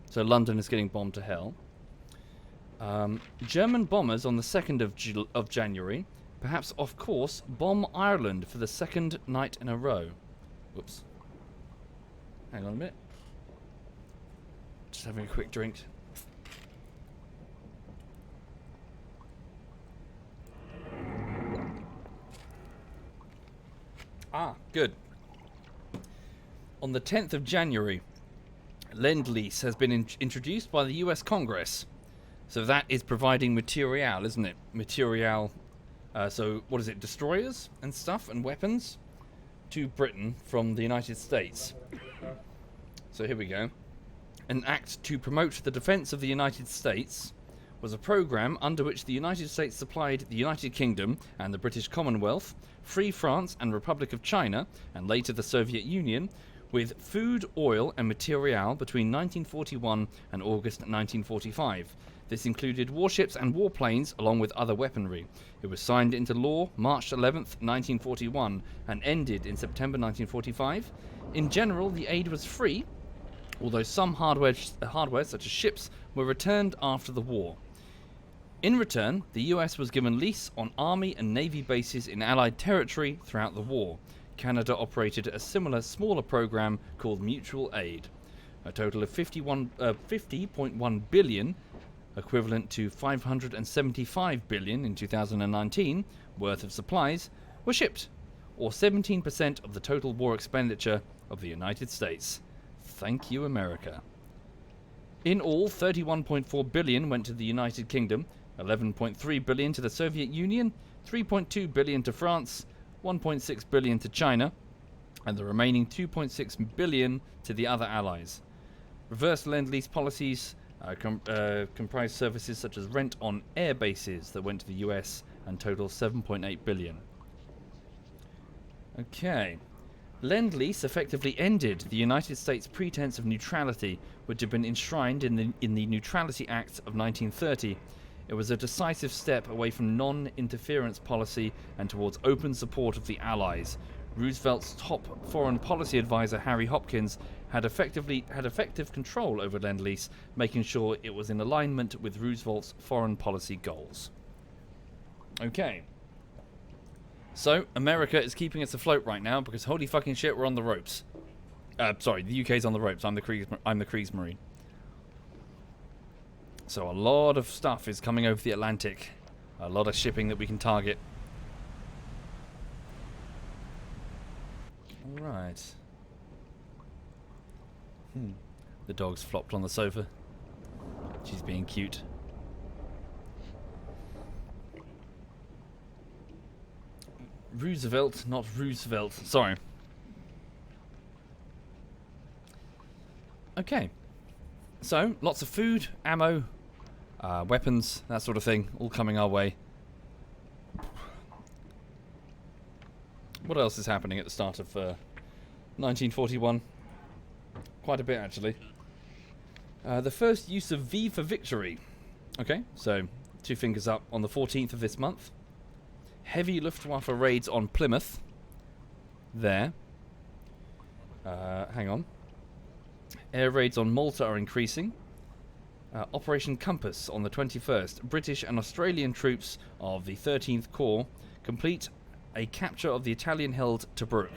So, London is getting bombed to hell. German bombers on the 2nd of January, perhaps off course, bomb Ireland for the 2nd night in a row. Whoops. Hang on a minute. Just having a quick drink. Ah, good. On the 10th of January, Lend-Lease has been introduced by the US Congress. So that is providing material, isn't it? Material. So what is it? Destroyers and stuff and weapons to Britain from the United States. So here we go. An act to promote the defense of the United States was a program under which the United States supplied the United Kingdom and the British Commonwealth, Free France and Republic of China, and later the Soviet Union, with food, oil and material between 1941 and August 1945. This included warships and warplanes along with other weaponry. It was signed into law March 11th, 1941 and ended in September 1945. In general, the aid was free, although some hardware such as ships were returned after the war. In return, the US was given lease on Army and Navy bases in Allied territory throughout the war. Canada operated a similar, smaller program called Mutual Aid. A total of 50.1 billion, equivalent to 575 billion in 2019, worth of supplies, were shipped, or 17% of the total war expenditure of the United States. Thank you, America. In all, 31.4 billion went to the United Kingdom, 11.3 billion to the Soviet Union, 3.2 billion to France, 1.6 billion to China, and the remaining 2.6 billion to the other allies. Reverse Lend-Lease policies comprise services such as rent on air bases that went to the US and total 7.8 billion. Okay. Lend-Lease effectively ended the United States' pretense of neutrality, which had been enshrined in the Neutrality Act of 1930. It was a decisive step away from non-interference policy and towards open support of the Allies. Roosevelt's top foreign policy advisor, Harry Hopkins, had effective control over Lend-Lease, making sure it was in alignment with Roosevelt's foreign policy goals. Okay. So, America is keeping us afloat right now because holy fucking shit, we're on the ropes. Sorry, the UK's on the ropes. I'm the Kriegsmarine. So a lot of stuff is coming over the Atlantic. A lot of shipping that we can target. Alright. The dog's flopped on the sofa. She's being cute. Roosevelt, not Roosevelt. Sorry. Okay. So, lots of food, ammo, weapons, that sort of thing, all coming our way. What else is happening at the start of 1941? Quite a bit, actually. The first use of V for victory. Okay, so 2 fingers up on the 14th of this month. Heavy Luftwaffe raids on Plymouth. There. Hang on. Air raids on Malta are increasing. Operation Compass on the 21st. British and Australian troops of the 13th Corps complete a capture of the Italian-held Tobruk.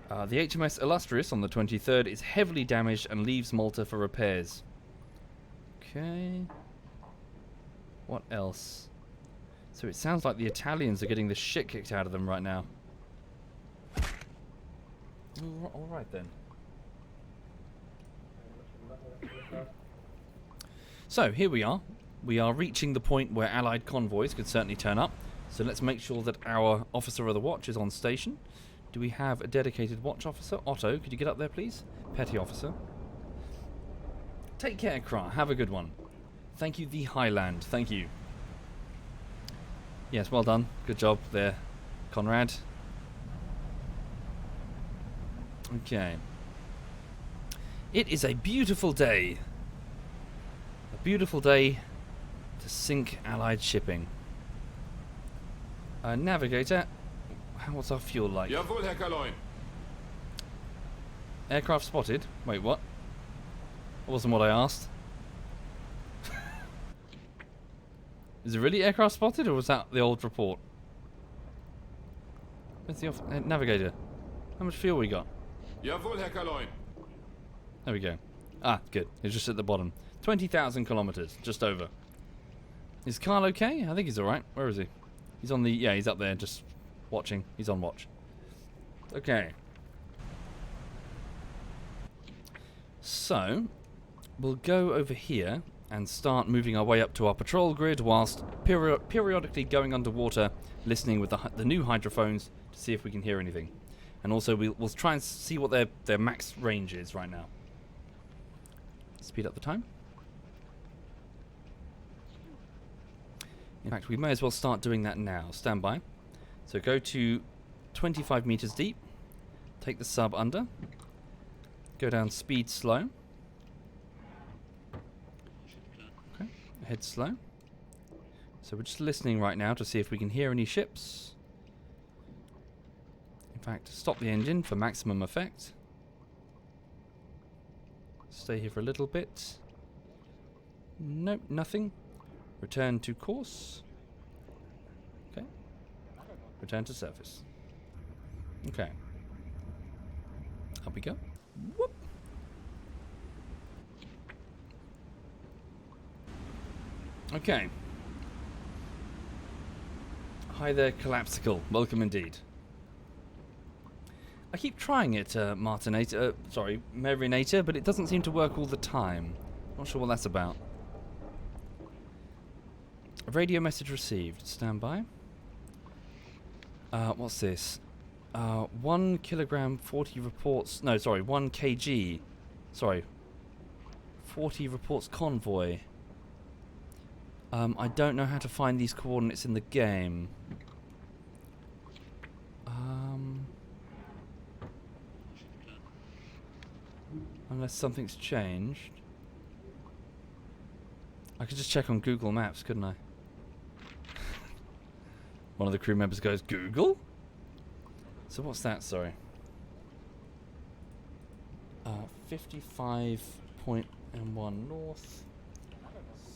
The HMS Illustrious on the 23rd is heavily damaged and leaves Malta for repairs. Okay. What else? So it sounds like the Italians are getting the shit kicked out of them right now. Alright then. So here we are. We are reaching the point where Allied convoys could certainly turn up. So let's make sure that our officer of the watch is on station. Do we have a dedicated watch officer? Otto, could you get up there please? Petty officer. Take care, Kra. Have a good one. Thank you, the Highland. Thank you. Yes, well done. Good job there, Conrad. Okay. It is a beautiful day. A beautiful day to sink Allied shipping. Navigator, what's our fuel like? Jawohl, Herr Kaloin. Aircraft spotted. Wait, what? That wasn't what I asked. Is it really aircraft spotted, or was that the old report? Where's the navigator? How much fuel we got? Jawohl, Herr Kaloin. There we go. Ah, good. It's just at the bottom. 20,000 kilometers, just over. Is Carl okay? I think he's alright. Where is he? He's on the... Yeah, he's up there just watching. He's on watch. Okay. So, we'll go over here and start moving our way up to our patrol grid whilst periodically going underwater, listening with the new hydrophones to see if we can hear anything. And also we'll try and see what their max range is right now. Speed up the time. In fact, we may as well start doing that now. Stand by. So go to 25 meters deep. Take the sub under. Go down speed slow. Okay, head slow. So we're just listening right now to see if we can hear any ships. In fact, stop the engine for maximum effect. Stay here for a little bit. Nope, nothing. Return to course. Okay. Return to surface. Okay. Up we go. Whoop. Okay. Hi there, Collapsical. Welcome indeed. I keep trying it, Martinator, Marinator, but it doesn't seem to work all the time. Not sure what that's about. A radio message received. Stand by. What's this? 1 kilogram, 40 reports. No, sorry, 1 kg. Sorry. 40 reports convoy. I don't know how to find these coordinates in the game. Unless something's changed. I could just check on Google Maps, couldn't I? One of the crew members goes, Google? So what's that, sorry? 55.1 north,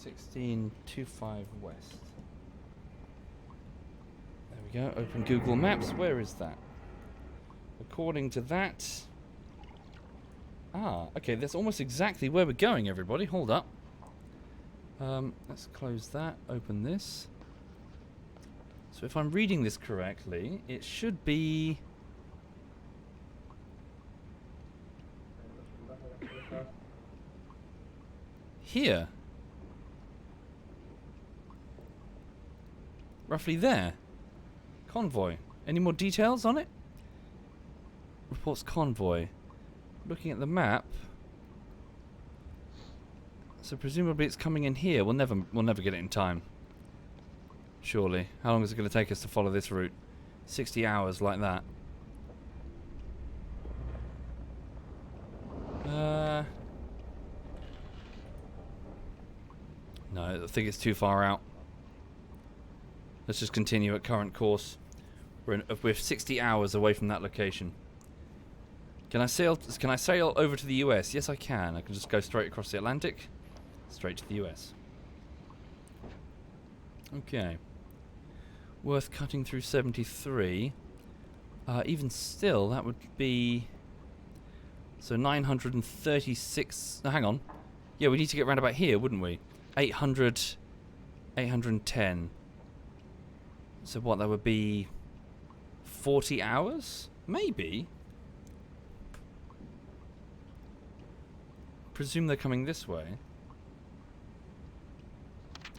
16.25 west. There we go, open Google Maps, where is that? According to that... Ah, okay, that's almost exactly where we're going, everybody. Hold up. Let's close that, open this. So if I'm reading this correctly, it should be... here. Roughly there. Convoy. Any more details on it? Reports convoy. Looking at the map. So presumably it's coming in here. We'll never get it in time. Surely. How long is it going to take us to follow this route? 60 hours like that. No, I think it's too far out. Let's just continue at current course. We're 60 hours away from that location. Can I sail over to the US? Yes, I can. I can just go straight across the Atlantic, straight to the US. Okay. Worth cutting through 73. Even still, that would be... So 936... No, hang on. Yeah, we need to get round about here, wouldn't we? 800... 810. So what, that would be... 40 hours? Maybe. Presume they're coming this way.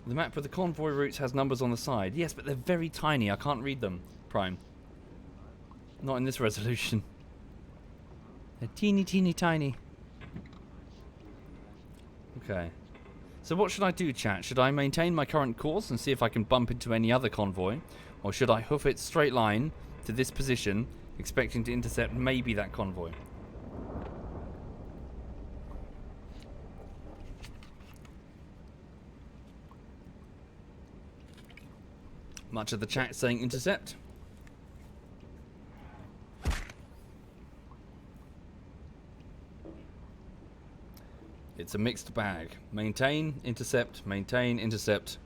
The map with the convoy routes has numbers on the side. Yes, but they're very tiny. I can't read them, Prime. Not in this resolution. They're teeny, teeny, tiny. Okay. So what should I do, chat? Should I maintain my current course and see if I can bump into any other convoy? Or should I hoof it straight line to this position, expecting to intercept maybe that convoy? Much of the chat saying intercept. It's a mixed bag. Maintain, intercept, maintain, intercept.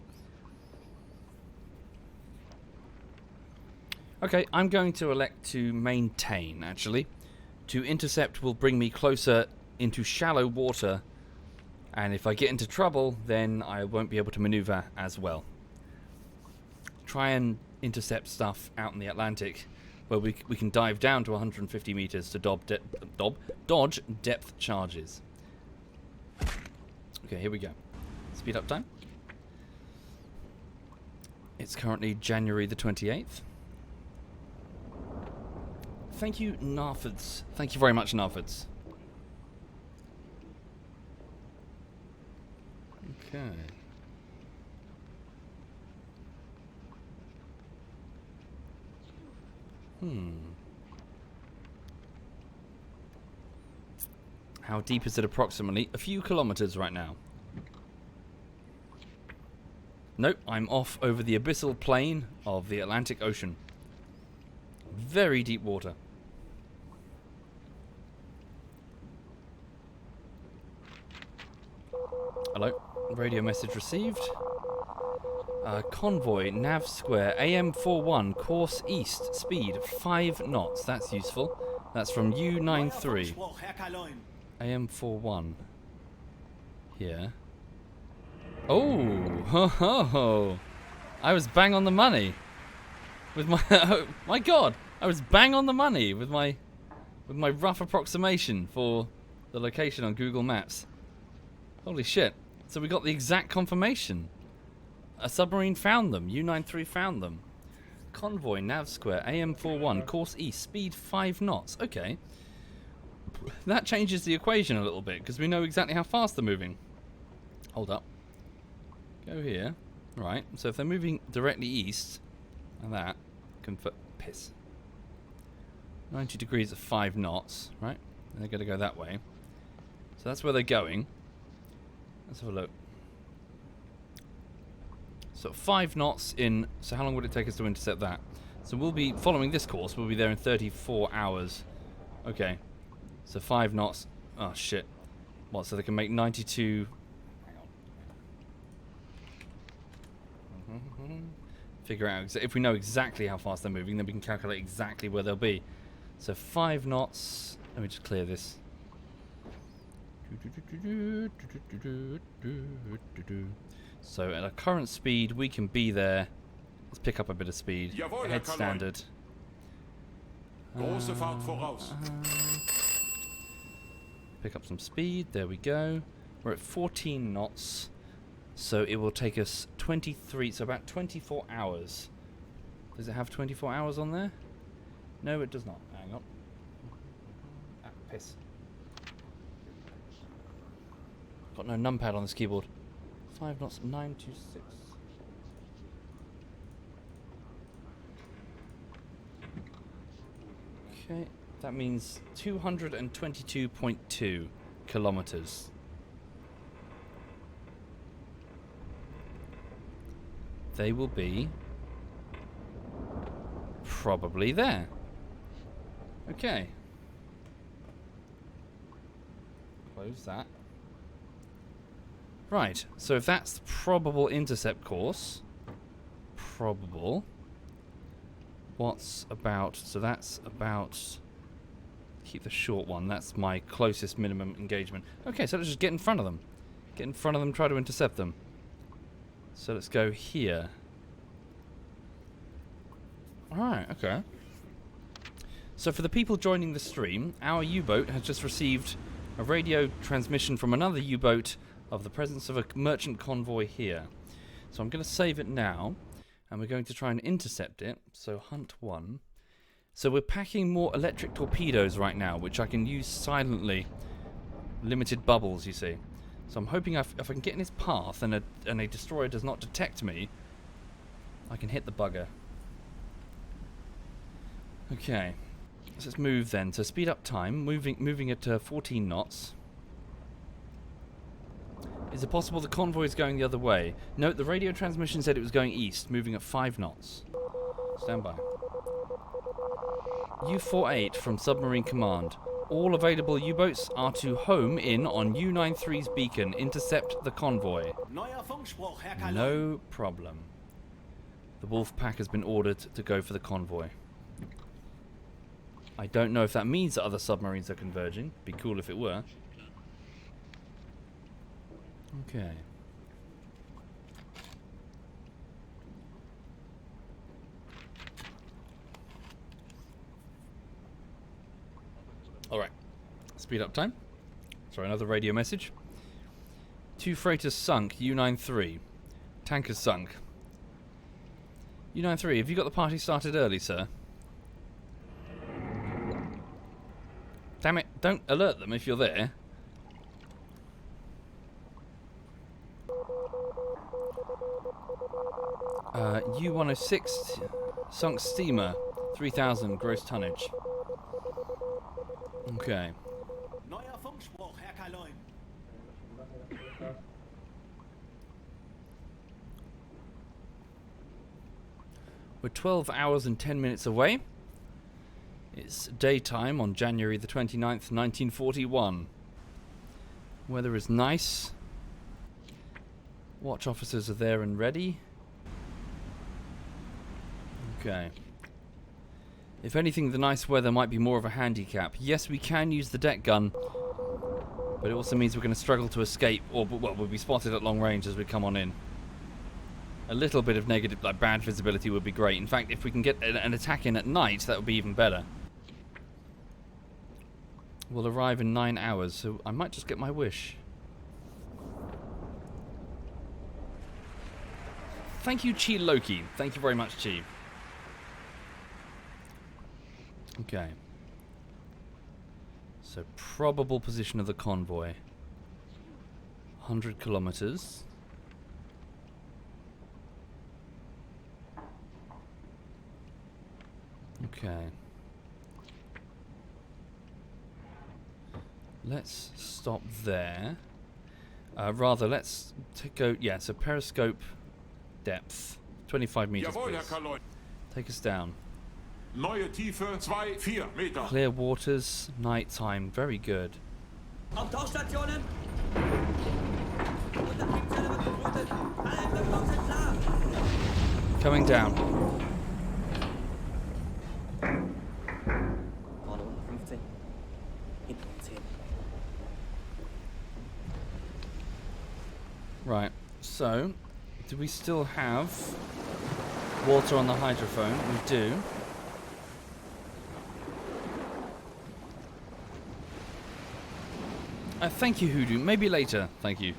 Okay, I'm going to elect to maintain, actually. To intercept will bring me closer into shallow water, and if I get into trouble, then I won't be able to maneuver as well. Try and intercept stuff out in the Atlantic, where we can dive down to 150 meters to dodge depth charges. Okay, here we go. Speed up time. It's currently January the 28th. Thank you, Narfords. Thank you very much, Narfords. Okay. How deep is it approximately? A few kilometers right now. Nope, I'm off over the abyssal plain of the Atlantic Ocean. Very deep water. Hello. Radio message received. Convoy, nav square, AM41, course east, speed 5 knots. That's useful. That's from U93. AM41. Here. Oh, ho ho ho! I was bang on the money with my. Oh, my God! I was bang on the money with my rough approximation for the location on Google Maps. Holy shit! So we got the exact confirmation. A submarine found them. U93 found them. Convoy, nav square, AM41, course east, speed 5 knots. Okay. That changes the equation a little bit, because we know exactly how fast they're moving. Hold up. Go here. Right, so if they're moving directly east, and that, piss. 90 degrees at 5 knots, right? And they're going to go that way. So that's where they're going. Let's have a look. So 5 knots in, so how long would it take us to intercept that? So we'll be following this course, we'll be there in 34 hours. Okay. So 5 knots. Oh shit. What, so they can make 92... Hang on. Figure out, if we know exactly how fast they're moving, then we can calculate exactly where they'll be. So 5 knots. Let me just clear this. So at our current speed, we can be there. Let's pick up a bit of speed. Jawohl, Head Herr standard. Große Fahrt voraus. Pick up some speed. There we go. We're at 14 knots. So it will take us 23, so about 24 hours. Does it have 24 hours on there? No, it does not. Hang on. Ah, piss. Got no numpad on this keyboard. 5 knots, 926. Okay, that means 222.2 kilometers. They will be probably there. Okay. Close that. Right, so if that's the probable intercept course, probable, What's about... So that's about... Keep the short one. That's my closest minimum engagement. Okay, so let's just get in front of them. Get in front of them, try to intercept them. So let's go here. Alright, okay. So for the people joining the stream, our U-boat has just received a radio transmission from another U-boat of the presence of a merchant convoy here. So I'm going to save it now, and we're going to try and intercept it. So hunt 1. So we're packing more electric torpedoes right now, which I can use silently. Limited bubbles, you see. So I'm hoping if I can get in its path and a destroyer does not detect me, I can hit the bugger. Okay. So let's move then. So speed up time, moving at 14 knots. Is it possible the convoy is going the other way? Note the radio transmission said it was going east, moving at 5 knots. Stand by. U-48 from Submarine Command. All available U-boats are to home in on U-93's beacon. Intercept the convoy. Neuer Funkspruch, Herr Kaloin. No problem. The Wolf Pack has been ordered to go for the convoy. I don't know if that means that other submarines are converging. Be cool if it were. Okay. Alright. Speed up time. Sorry, another radio message. 2 freighters sunk, U-93. Tankers sunk. U-93, have you got the party started early, sir? Damn it, don't alert them if you're there. U-106 sunk steamer, 3,000 gross tonnage. Okay. Neuer Funkspruch, Herr Kaloin. We're 12 hours and 10 minutes away. It's daytime on January the 29th, 1941. Weather is nice. Watch officers are there and ready. Okay. If anything, the nice weather might be more of a handicap. Yes, we can use the deck gun, but it also means we're going to struggle to escape, or, well, we'll be spotted at long range as we come on in. A little bit of negative, like bad visibility would be great. In fact, if we can get an attack in at night, that would be even better. We'll arrive in 9 hours, so I might just get my wish. Thank you, Chi Loki. Thank you very much, Chi. Okay. So, probable position of the convoy. 100 kilometers. Okay. Let's stop there. Rather, let's go... Yeah, so periscope depth. 25 meters, Jawohl, Herr please. Kaloin. Take us down. Neue Tiefe 2-4 Meter. Clear waters, night time. Very good. Auf Tauchstationen! Untertriebszelle wird geflutet! Alle Entwicklungen sind klar! Coming down. Vorne unten 15. Hinten 10. Right, so, do we still have water on the hydrophone? We do. Thank you, Hoodoo. Maybe later. Thank you.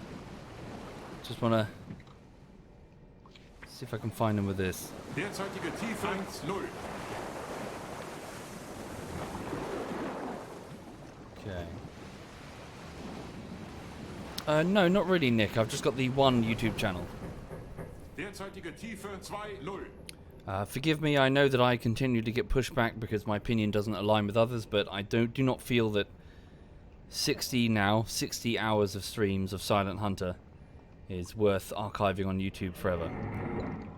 Just want to see if I can find him with this. Derzeitige Tiefe 1-0. Okay. No, not really, Nick. I've just got the one YouTube channel. Derzeitige Tiefe 2-0. Forgive me, I know that I continue to get pushback because my opinion doesn't align with others, but I do not feel that 60 hours of streams of Silent Hunter is worth archiving on YouTube forever.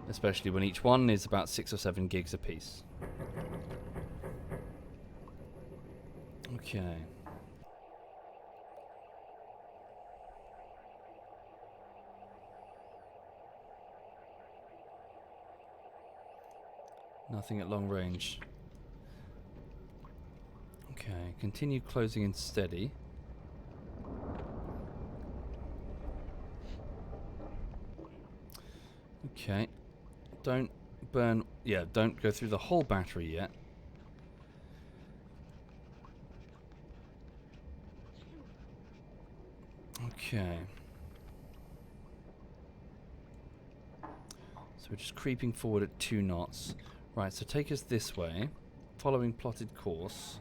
Especially when each one is about 6 or 7 gigs apiece. Okay. Nothing at long range. Okay, continue closing in steady. Okay. Don't burn... Yeah, don't go through the whole battery yet. Okay. So we're just creeping forward at 2 knots. Right, so take us this way. Following plotted course.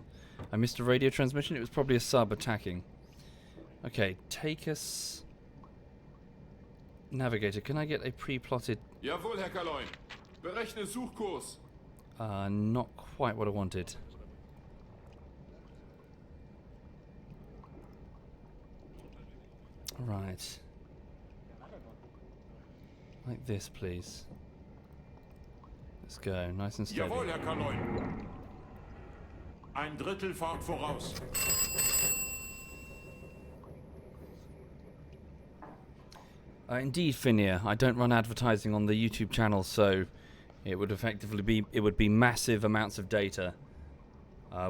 I missed a radio transmission. It was probably a sub attacking. Okay, take us... Navigator, can I get a pre-plotted... Jawohl, Herr Kaloin. Berechne Suchkurs. Not quite what I wanted. Right. Like this, please. Let's go, nice and steady. Jawohl, Herr Kaloin. Ein Drittel Fahrt voraus. Indeed, Phineas, I don't run advertising on the YouTube channel, so it would effectively be massive amounts of data,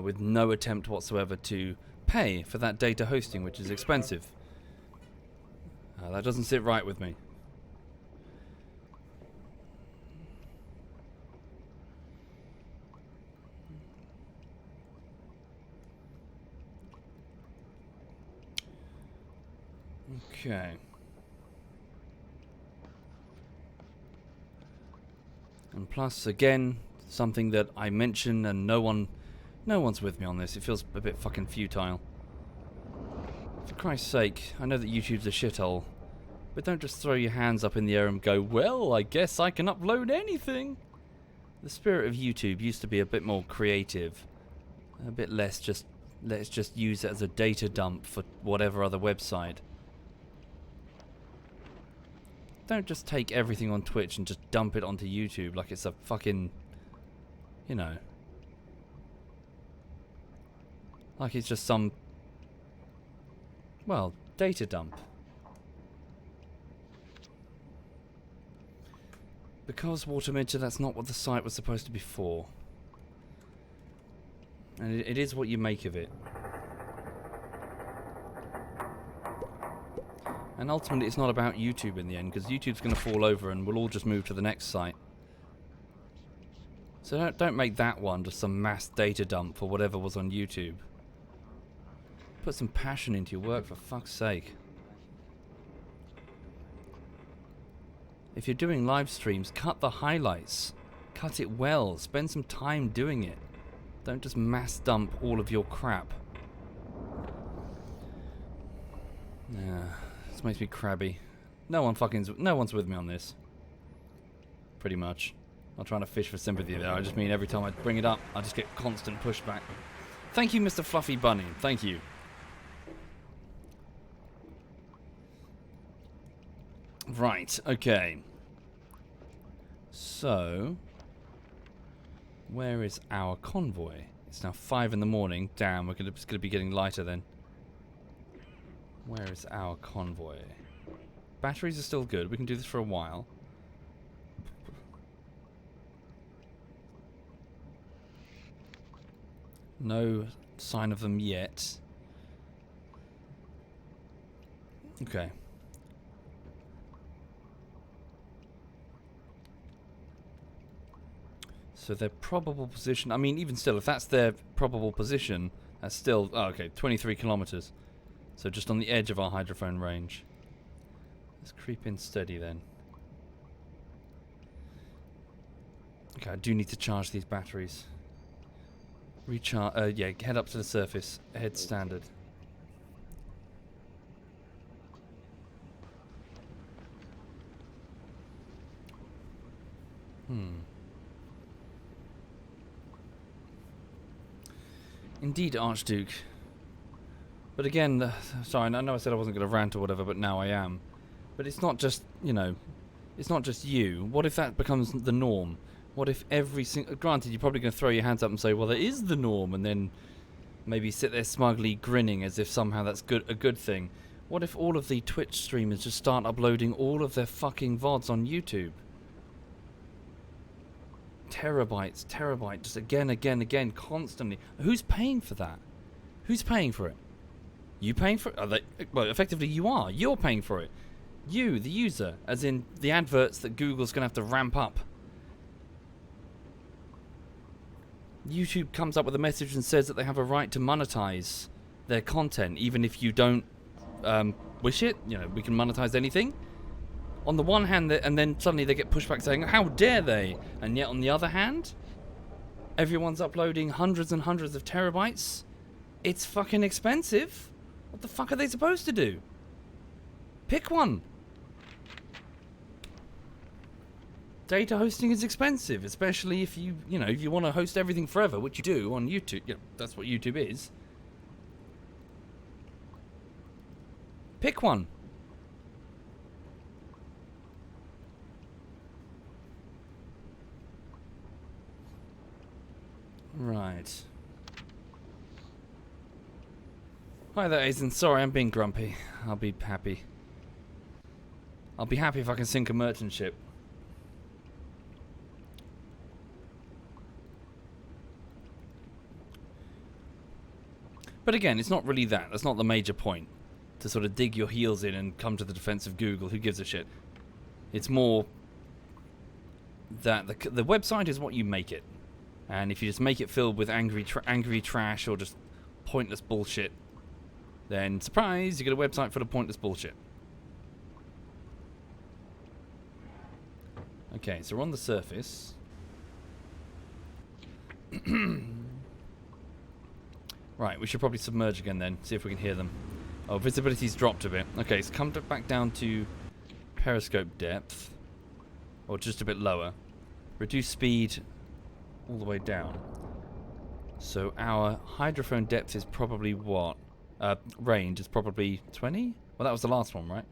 with no attempt whatsoever to pay for that data hosting, which is expensive. That doesn't sit right with me. Okay. And plus, again, something that I mention and no one's with me on this. It feels a bit fucking futile. For Christ's sake, I know that YouTube's a shithole, but don't just throw your hands up in the air and go, well, I guess I can upload anything. The spirit of YouTube used to be a bit more creative, a bit less just, let's just use it as a data dump for whatever other website. Don't just take everything on Twitch and just dump it onto YouTube like it's a fucking, you know, like it's just some, well, data dump. Because, Watermidger, that's not what the site was supposed to be for. And it is what you make of it. And ultimately, it's not about YouTube in the end, because YouTube's going to fall over and we'll all just move to the next site. So don't make that one just some mass data dump for whatever was on YouTube. Put some passion into your work, for fuck's sake. If you're doing live streams, cut the highlights. Cut it well. Spend some time doing it. Don't just mass dump all of your crap. Yeah. This makes me crabby. No one's with me on this. Pretty much. Not trying to fish for sympathy there. I just mean every time I bring it up, I just get constant pushback. Thank you, Mr. Fluffy Bunny. Thank you. Right, okay. So, where is our convoy? It's now 5 in the morning. Damn, it's going to be getting lighter then. Where is our convoy? Batteries are still good. We can do this for a while. No sign of them yet. Okay. So their probable position, I mean, even still, if that's their probable position, that's still, oh, okay, 23 kilometers. So just on the edge of our hydrophone range. Let's creep in steady then. Okay, I do need to charge these batteries. Recharge, yeah, head up to the surface. Head standard. Indeed, Archduke. But again, sorry, I know I said I wasn't going to rant or whatever, but now I am. But it's not just, you know, it's not just you. What if that becomes the norm? What if every single... Granted, you're probably going to throw your hands up and say, well, that is the norm, and then maybe sit there smugly grinning as if somehow that's a good thing. What if all of the Twitch streamers just start uploading all of their fucking VODs on YouTube? Terabyte, just again, constantly. Who's paying for that? Who's paying for it? You paying for it? Are they, well, effectively you are. You're paying for it. You, the user, as in the adverts that Google's going to have to ramp up. YouTube comes up with a message and says that they have a right to monetize their content, even if you don't wish it. You know, we can monetize anything. On the one hand, and then suddenly they get pushed back saying, how dare they? And yet on the other hand, everyone's uploading hundreds and hundreds of terabytes. It's fucking expensive. What the fuck are they supposed to do? Pick one. Data hosting is expensive, especially if you want to host everything forever, which you do on YouTube. Yeah, that's what YouTube is. Pick one. Right. Hi there, Aizen. Sorry, I'm being grumpy. I'll be happy. I'll be happy if I can sink a merchant ship. But again, it's not really that. That's not the major point. To sort of dig your heels in and come to the defense of Google. Who gives a shit? It's more that the website is what you make it. And if you just make it filled with angry trash or just pointless bullshit, then surprise, you get a website full of pointless bullshit. Okay, so we're on the surface. Right, we should probably submerge again then, see if we can hear them. Oh, visibility's dropped a bit. Okay, so come back down to periscope depth, or just a bit lower. Reduce speed all the way down. So our hydrophone depth is probably what? Range is probably 20? Well, that was the last one, right?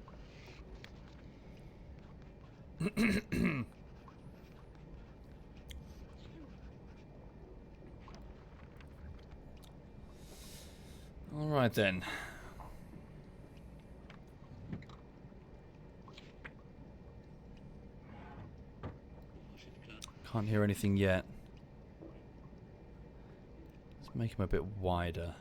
Alright then. Can't hear anything yet. Let's make him a bit wider.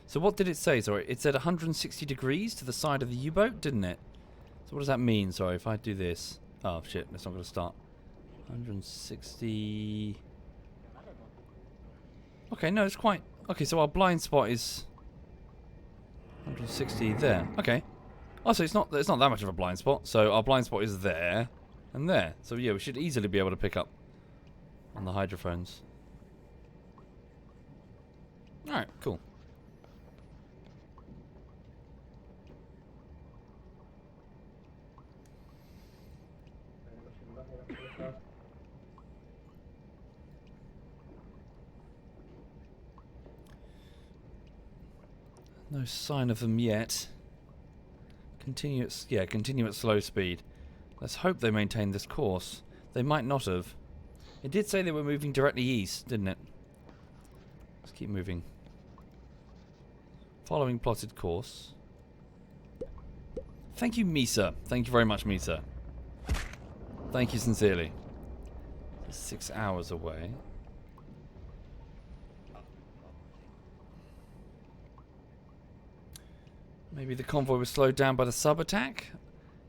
So what did it say? Sorry, it said 160 degrees to the side of the U-boat, didn't it? So what does that mean? Sorry, if I do this. Oh shit, that's not going to start. 160... Okay, no, it's quite... Okay, so our blind spot is 160 there. Okay. Oh, so it's not that much of a blind spot. So our blind spot is there and there. So yeah, we should easily be able to pick up on the hydrophones. Alright, cool. No sign of them yet. Continue at slow speed. Let's hope they maintain this course. They might not have. It did say they were moving directly east, didn't it? Let's keep moving. Following plotted course. Thank you, Misa. Thank you very much, Misa. Thank you sincerely. 6 hours away. Maybe the convoy was slowed down by the sub-attack?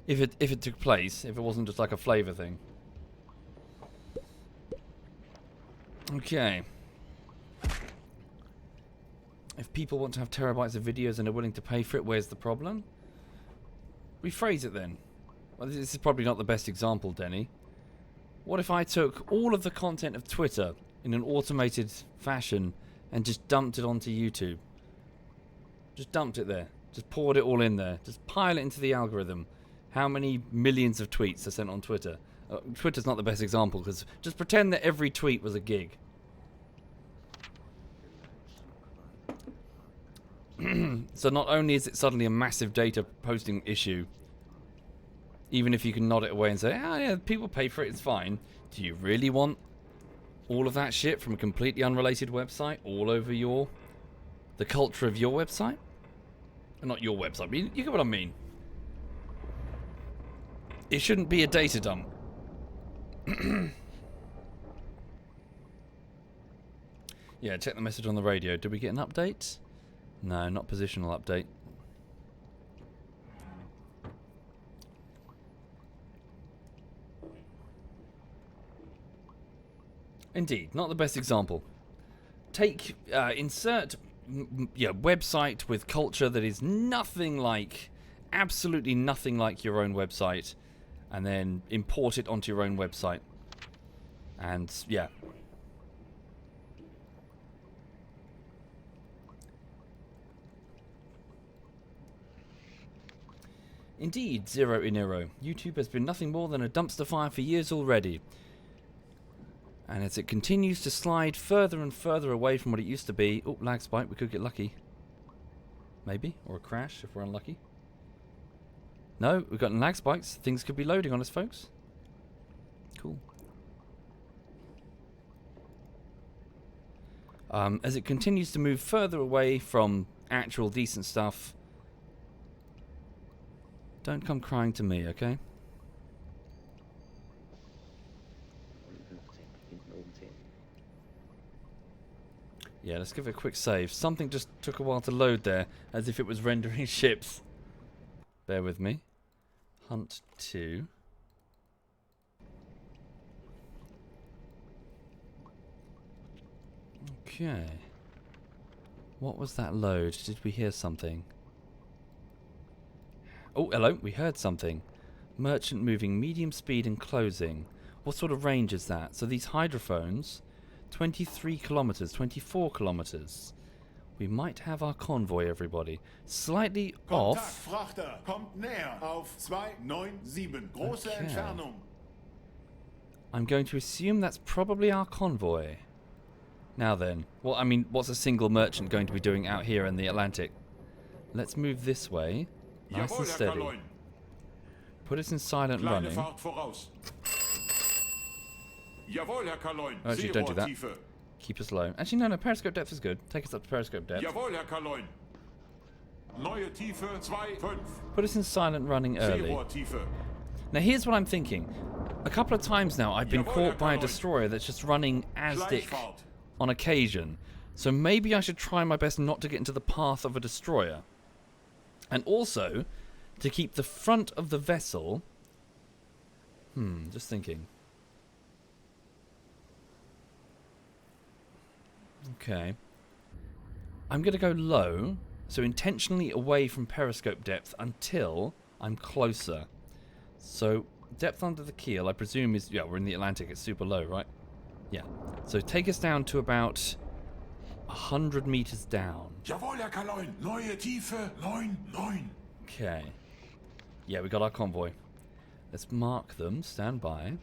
If it took place, if it wasn't just like a flavor thing. Okay. If people want to have terabytes of videos and are willing to pay for it, where's the problem? Rephrase it then. Well, this is probably not the best example, Denny. What if I took all of the content of Twitter in an automated fashion and just dumped it onto YouTube? Just dumped it there. Just poured it all in there. Just pile it into the algorithm. How many millions of tweets are sent on Twitter? Twitter's not the best example, because just pretend that every tweet was a gig. So not only is it suddenly a massive data posting issue, even if you can nod it away and say, ah, yeah, people pay for it, it's fine. Do you really want all of that shit from a completely unrelated website all over the culture of your website? Not your website, but you get what I mean. It shouldn't be a data dump. Yeah, check the message on the radio. Did we get an update? No, not positional update. Indeed, not the best example. Take, insert, website with culture that is nothing like, absolutely nothing like your own website, and then import it onto your own website. And, yeah. Indeed, Zero Inero. YouTube has been nothing more than a dumpster fire for years already. And as it continues to slide further and further away from what it used to be... Oh, lag spike, we could get lucky. Maybe, or a crash if we're unlucky. No, we've got lag spikes. Things could be loading on us, folks. Cool. As it continues to move further away from actual decent stuff... Don't come crying to me, okay? Yeah, let's give it a quick save. Something just took a while to load there, as if it was rendering ships. Bear with me. Hunt 2. Okay. What was that load? Did we hear something? Oh, hello, we heard something. Merchant moving, medium speed and closing. What sort of range is that? So these hydrophones, 23 kilometers, 24 kilometers. We might have our convoy, everybody. Slightly off. Frachter, kommt näher auf 297. Große Okay. Entfernung. I'm going to assume that's probably our convoy. Now then, well, I mean, what's a single merchant going to be doing out here in the Atlantic? Let's move this way. Nice and Jawohl, Herr steady. Kaloin. Put us in silent Kleine running. Fahrt voraus. Jawohl, Herr Kaloin. Actually, don't do that. Seerohrtiefe. Keep us low. Actually, no, periscope depth is good. Take us up to periscope depth. Jawohl, Herr Kaloin. Neue Tiefe 2,5. Put us in silent running early. Seerohrtiefe. Now, here's what I'm thinking. A couple of times now, I've been Jawohl, caught Herr by a Kaloin. destroyer that's just running ASDIC Gleichfahrt. on occasion. So maybe I should try my best not to get into the path of a destroyer. And also, to keep the front of the vessel... just thinking. Okay. I'm going to go low, so intentionally away from periscope depth until I'm closer. So, depth under the keel, I presume is... Yeah, we're in the Atlantic, it's super low, right? Yeah. So take us down to about 100 meters down. Jawohl, Herr Kaloin. Neue Tiefe 9,9. Okay. Yeah, we got our convoy. Let's mark them. Stand by.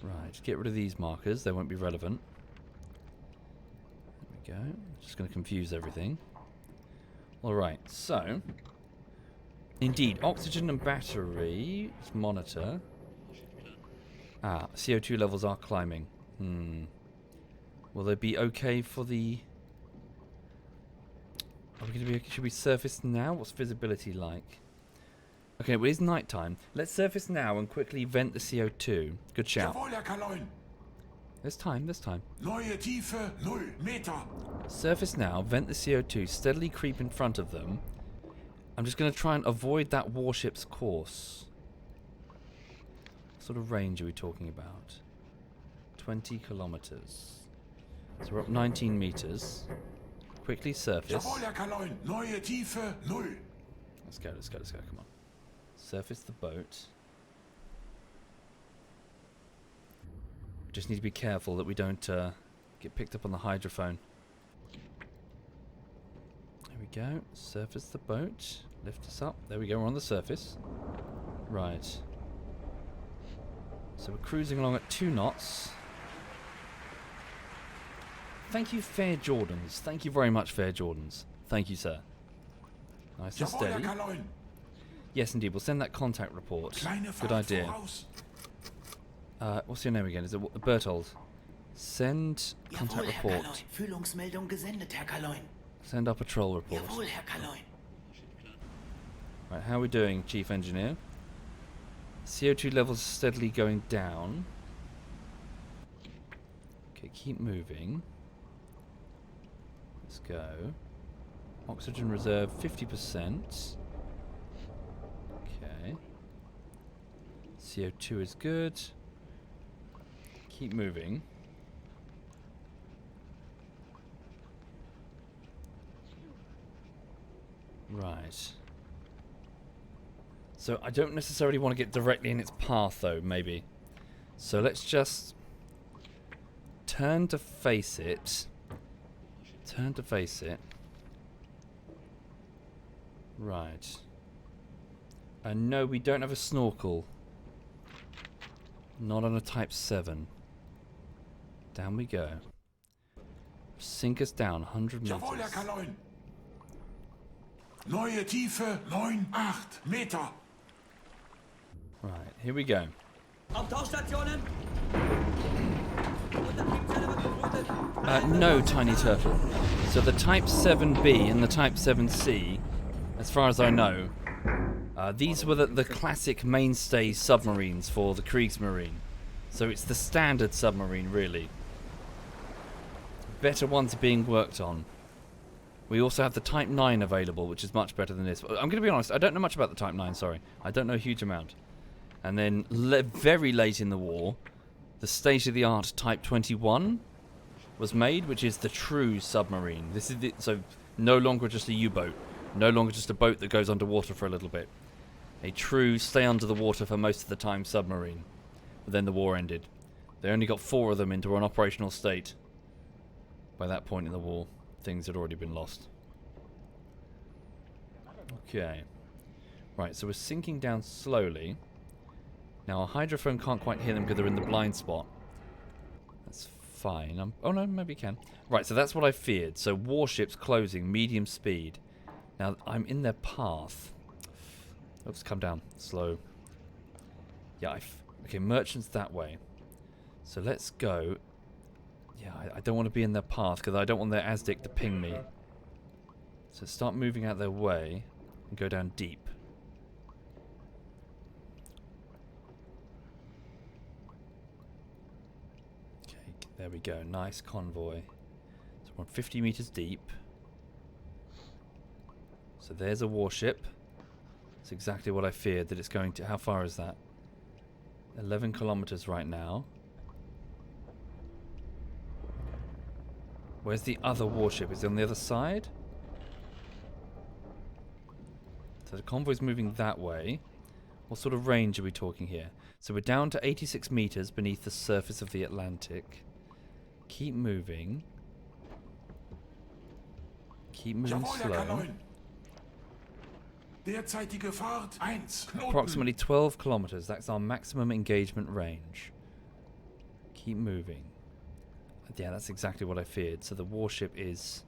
Right, get rid of these markers. They won't be relevant. There we go. Just going to confuse everything. Alright, so... Indeed, oxygen and battery. Let's monitor. Ah, CO2 levels are climbing. Will they be okay for the... Are we going to be... Should we surface now? What's visibility like? Okay, well, it's night time. Let's surface now and quickly vent the CO2. Good shout. Jawohl, Herr Kaloin. There's time, there's time. Neue Tiefe 0 Meter. Surface now, vent the CO2, steadily creep in front of them. I'm just going to try and avoid that warship's course. What sort of range are we talking about? 20 kilometers. So we're up 19 meters. Quickly surface. Jawohl, Herr Kaloin. Neue Tiefe 0. Let's go, let's go, let's go, come on. Surface the boat. Just need to be careful that we don't get picked up on the hydrophone. There we go. Surface the boat. Lift us up. There we go, we're on the surface. Right. So we're cruising along at 2 knots. Thank you, Fair Jordans. Thank you very much, Fair Jordans. Thank you, sir. Nice and Jawohl, Herr steady. Kaloin. Yes, indeed. We'll send that contact report. Kleine Good Fahrt idea. voraus. What's your name again? Is it Berthold? Send contact Jawohl, Herr report. Kaloin. Fühlungsmeldung gesendet, Herr Kaloin. Send our patrol report. Jawohl, Herr Kaloin. Right, how are we doing, Chief Engineer? CO2 levels are steadily going down. Okay, keep moving. Let's go. Oxygen reserve 50%. Okay. CO2 is good. Keep moving. Right. So I don't necessarily want to get directly in its path though, maybe. So let's just turn to face it. Turn to face it. Right. And no, we don't have a snorkel. Not on a Type 7. Down we go. Sink us down 100 meters. Jawohl, Herr Kaloin. Neue Tiefe 9,8 Meter. Right, here we go. Auf Tauchstationen! Untertriebszelle wird geflutet! No, Tiny Turtle. So the Type 7B and the Type 7C, as far as I know, these were the classic mainstay submarines for the Kriegsmarine. So it's the standard submarine, really. Better ones are being worked on. We also have the Type 9 available, which is much better than this. I'm going to be honest, I don't know much about the Type 9, sorry. I don't know a huge amount. And then, very late in the war, the state-of-the-art Type 21 was made, which is the true submarine. This is so no longer just a U-boat. No longer just a boat that goes underwater for a little bit. A true stay under the water for most of the time submarine. But then the war ended. They only got 4 of them into an operational state. By that point in the war, things had already been lost. Okay. Right, so we're sinking down slowly. Now, our hydrophone can't quite hear them because they're in the blind spot. That's fine. Oh no, maybe it can. Right, so that's what I feared. So warships closing, medium speed. Now, I'm in their path. Oops, come down. Slow. Yeah, okay, merchants that way. So let's go. Yeah, I don't want to be in their path because I don't want their ASDIC to ping me. So start moving out their way and go down deep. Okay, there we go. Nice convoy. So we're 50 meters deep. So there's a warship. That's exactly what I feared that it's going to. How far is that? 11 kilometers right now. Where's the other warship? Is it on the other side? So the convoy's moving that way. What sort of range are we talking here? So we're down to 86 meters beneath the surface of the Atlantic. Keep moving. Keep moving Jawohl, Herr slow. Kaloin. Derzeitige Fahrt 1 Knoten. Approximately 12 kilometers. That's our maximum engagement range. Keep moving. Yeah, that's exactly what I feared. So the warship is...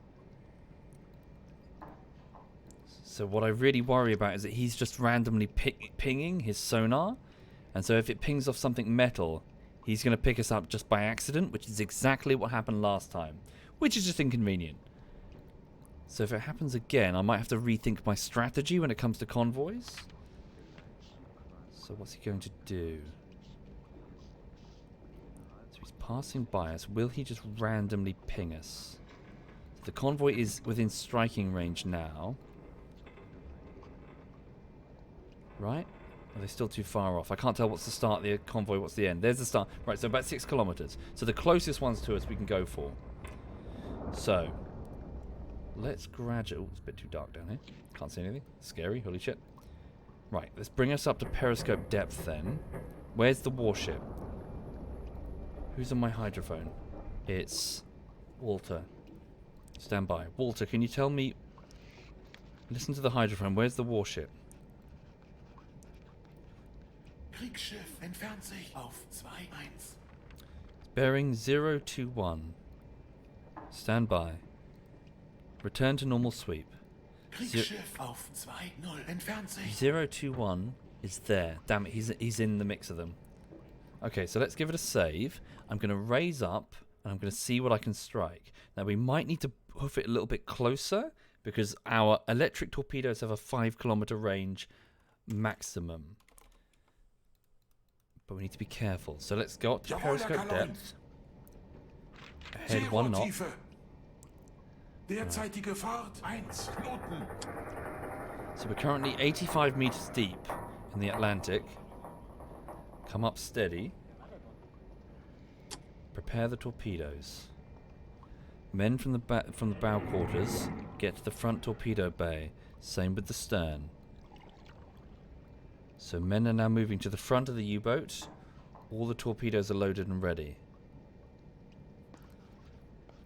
So what I really worry about is that he's just randomly pinging his sonar. And so if it pings off something metal, he's going to pick us up just by accident, which is exactly what happened last time. Which is just inconvenient. So if it happens again, I might have to rethink my strategy when it comes to convoys. So what's he going to do? So he's passing by us. Will he just randomly ping us? So the convoy is within striking range now. Right? Are they still too far off? I can't tell what's the start of the convoy, what's the end. There's the start. Right, so about 6 kilometers. So the closest ones to us we can go for. So... let's graduate... Oh, it's a bit too dark down here. Can't see anything. Scary. Holy shit. Right, let's bring us up to periscope depth then. Where's the warship? Who's on my hydrophone? It's... Walter. Stand by. Walter, can you tell me... Listen to the hydrophone. Where's the warship? Kriegsschiff entfernt sich auf 2-1. Bearing 021. Stand by. Return to normal sweep. Kriegsschiff auf 2-0 entfernt sich. 021 is there. Damn it, he's in the mix of them. Okay, so let's give it a save. I'm going to raise up, and I'm going to see what I can strike. Now, we might need to hoof it a little bit closer, because our electric torpedoes have a 5 kilometer range maximum. But we need to be careful. So let's go up to Jawohl, Herr periscope Kalon. depth. Ahead 1 knot. Seerohrtiefe. Derzeitige Fahrt 1 Knoten. So we're currently 85 meters deep in the Atlantic. Come up steady. Prepare the torpedoes. Men from the bow quarters get to the front torpedo bay. Same with the stern. So men are now moving to the front of the U-boat. All the torpedoes are loaded and ready.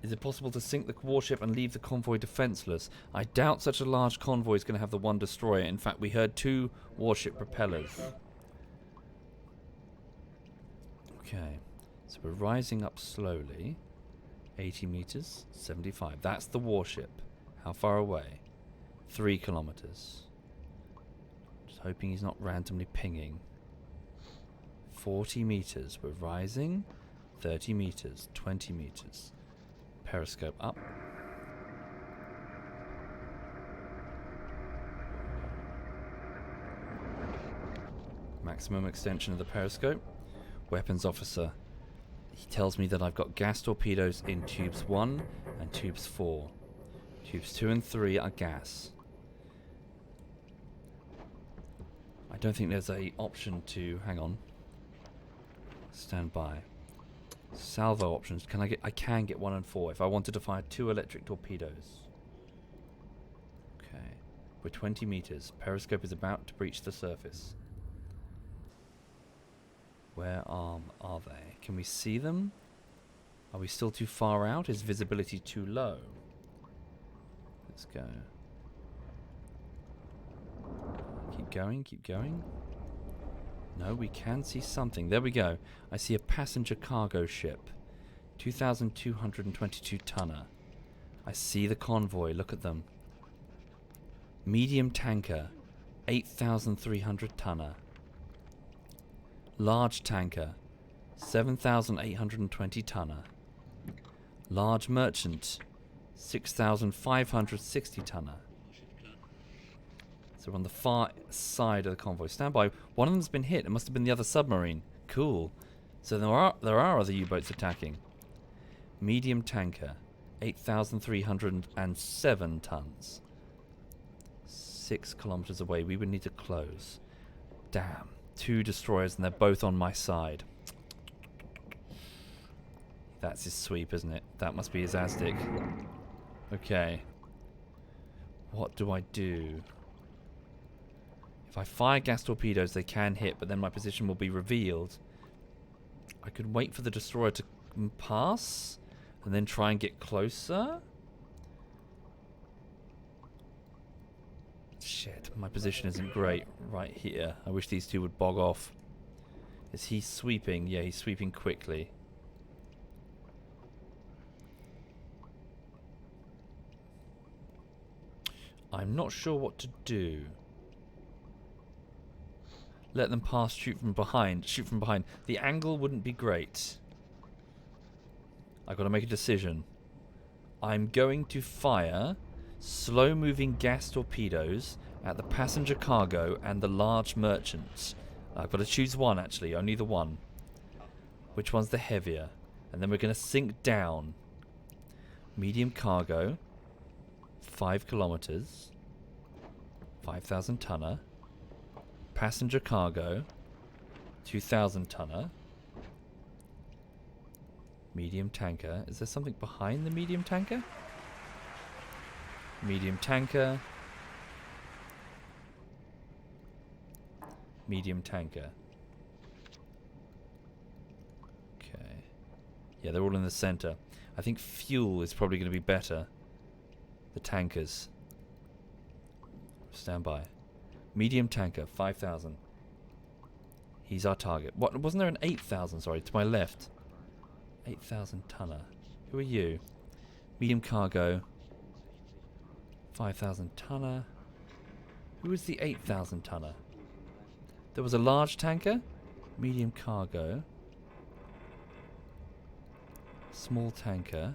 Is it possible to sink the warship and leave the convoy defenseless? I doubt such a large convoy is going to have the one destroyer. In fact, we heard 2 warship propellers. Okay, so we're rising up slowly. 80 meters, 75. That's the warship. How far away? 3 kilometers. Just hoping he's not randomly pinging. 40 meters. We're rising. 30 meters, 20 meters. Periscope up. Maximum extension of the periscope. Weapons officer. He tells me that I've got gas torpedoes in tubes 1 and tubes 4. Tubes 2 and 3 are gas. I don't think there's a option to... Hang on. Stand by. Salvo options. I can get 1 and 4 if I wanted to fire 2 electric torpedoes. Okay. We're 20 meters. Periscope is about to breach the surface. Where are they? Can we see them? Are we still too far out? Is visibility too low? Let's go. Keep going, keep going. No, we can see something. There we go. I see a passenger cargo ship. 2,222 tonner. I see the convoy. Look at them. Medium tanker. 8,300 tonner. Large tanker. 7,820 tonner. Large merchant. 6,560 tonner. So we're on the far side of the convoy. Stand by. One of them's been hit. It must have been the other submarine. Cool. So there are other U-boats attacking. Medium tanker. 8,307 tons. 6 kilometers away. We would need to close. Damn. 2 destroyers and they're both on my side. That's his sweep, isn't it? That must be his Aztec. Okay. What do I do? If I fire gas torpedoes, they can hit, but then my position will be revealed. I could wait for the destroyer to pass and then try and get closer. Shit, my position isn't great right here. I wish these 2 would bog off. Is he sweeping? Yeah, he's sweeping quickly. I'm not sure what to do. Let them pass, shoot from behind. Shoot from behind. The angle wouldn't be great. I've got to make a decision. I'm going to fire slow-moving gas torpedoes at the passenger cargo and the large merchants. I've got to choose one, actually. Only the one. Which one's the heavier? And then we're going to sink down. Medium cargo. 5 kilometers. 5,000 tonner. Passenger cargo. 2,000 tonner. Medium tanker. Is there something behind the medium tanker? Medium tanker. Medium tanker. Okay. Yeah, they're all in the center. I think fuel is probably going to be better. The tankers. Stand by. Medium tanker, 5,000. He's our target. What? Wasn't there an 8,000? Sorry, to my left. 8,000 tonner. Who are you? Medium cargo. 5,000 tonner. Who is the 8,000 tonner? There was a large tanker. Medium cargo. Small tanker.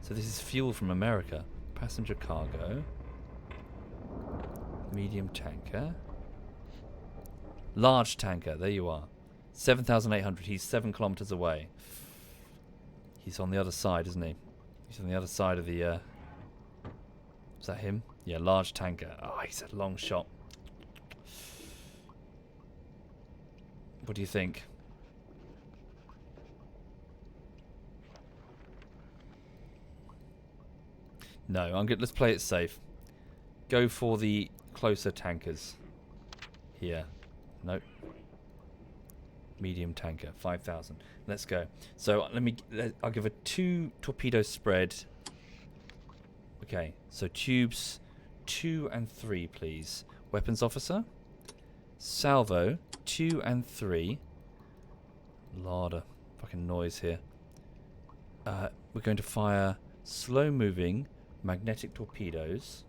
So this is fuel from America. Passenger cargo. Medium tanker. Large tanker. There you are. 7,800. He's 7 kilometers away. He's on the other side, isn't he? He's on the other side of the... Is that him? Yeah, large tanker. Oh, he's a long shot. What do you think? No, I'm good. Let's play it safe. Go for the closer tankers. Here. Nope. Medium tanker, 5,000. Let's go. So I'll give a 2 torpedo spread. Okay, so tubes 2 and 3, please. Weapons officer. Salvo 2 and 3. Lot of fucking noise here. We're going to fire slow-moving magnetic torpedoes.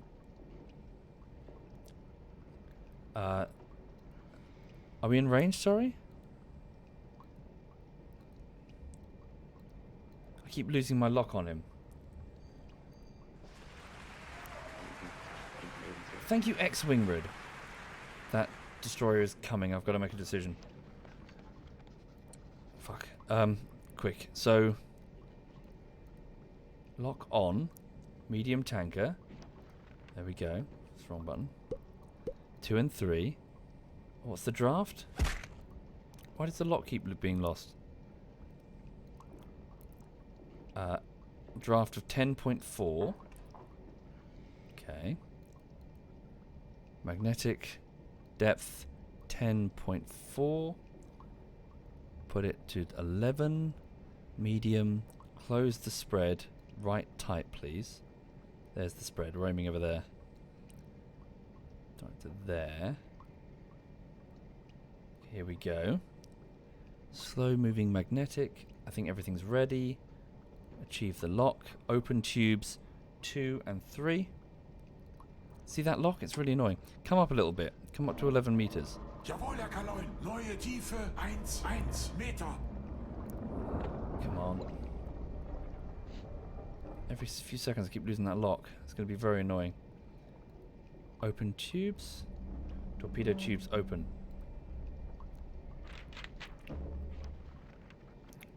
Are we in range? Sorry. I keep losing my lock on him. Thank you, X-Wingrid. That destroyer is coming. I've got to make a decision. Fuck. Quick. So, lock on. Medium tanker. There we go. That's the wrong button. 2 and 3. What's the draft? Why does the lock keep being lost? Draft of 10.4. Okay. Magnetic depth 10.4. Put it to 11. Medium. Close the spread. Right tight, please. There's the spread. We're aiming over there. Right to there. Here we go. Slow moving magnetic. I think everything's ready. Achieve the lock. Open tubes 2 and 3. See that lock? It's really annoying. Come up a little bit. Come up to 11 meters. Jawohl, Herr Kaloin. Neue Tiefe 1 Meter. Come on. Every few seconds I keep losing that lock. It's going to be very annoying. Open tubes. Torpedo tubes open.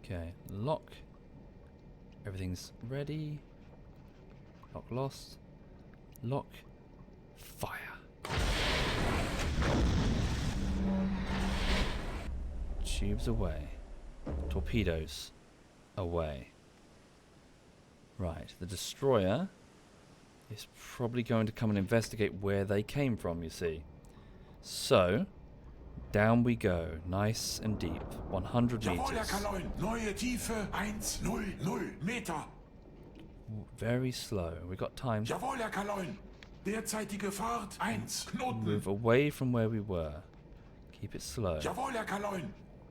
Okay, lock. Everything's ready. Lock lost. Lock. Fire. Tubes away. Torpedoes away. Right, the destroyer is probably going to come and investigate where they came from, you see. So, down we go, nice and deep, 100 Jawohl, Herr meters. Kaloin. Neue Tiefe 1 Meter. Very slow, we got time. Jawohl, Herr Kaloin. Derzeitige Fahrt 1 Knoten. Move away from where we were. Keep it slow. Jawohl, Herr Kaloin.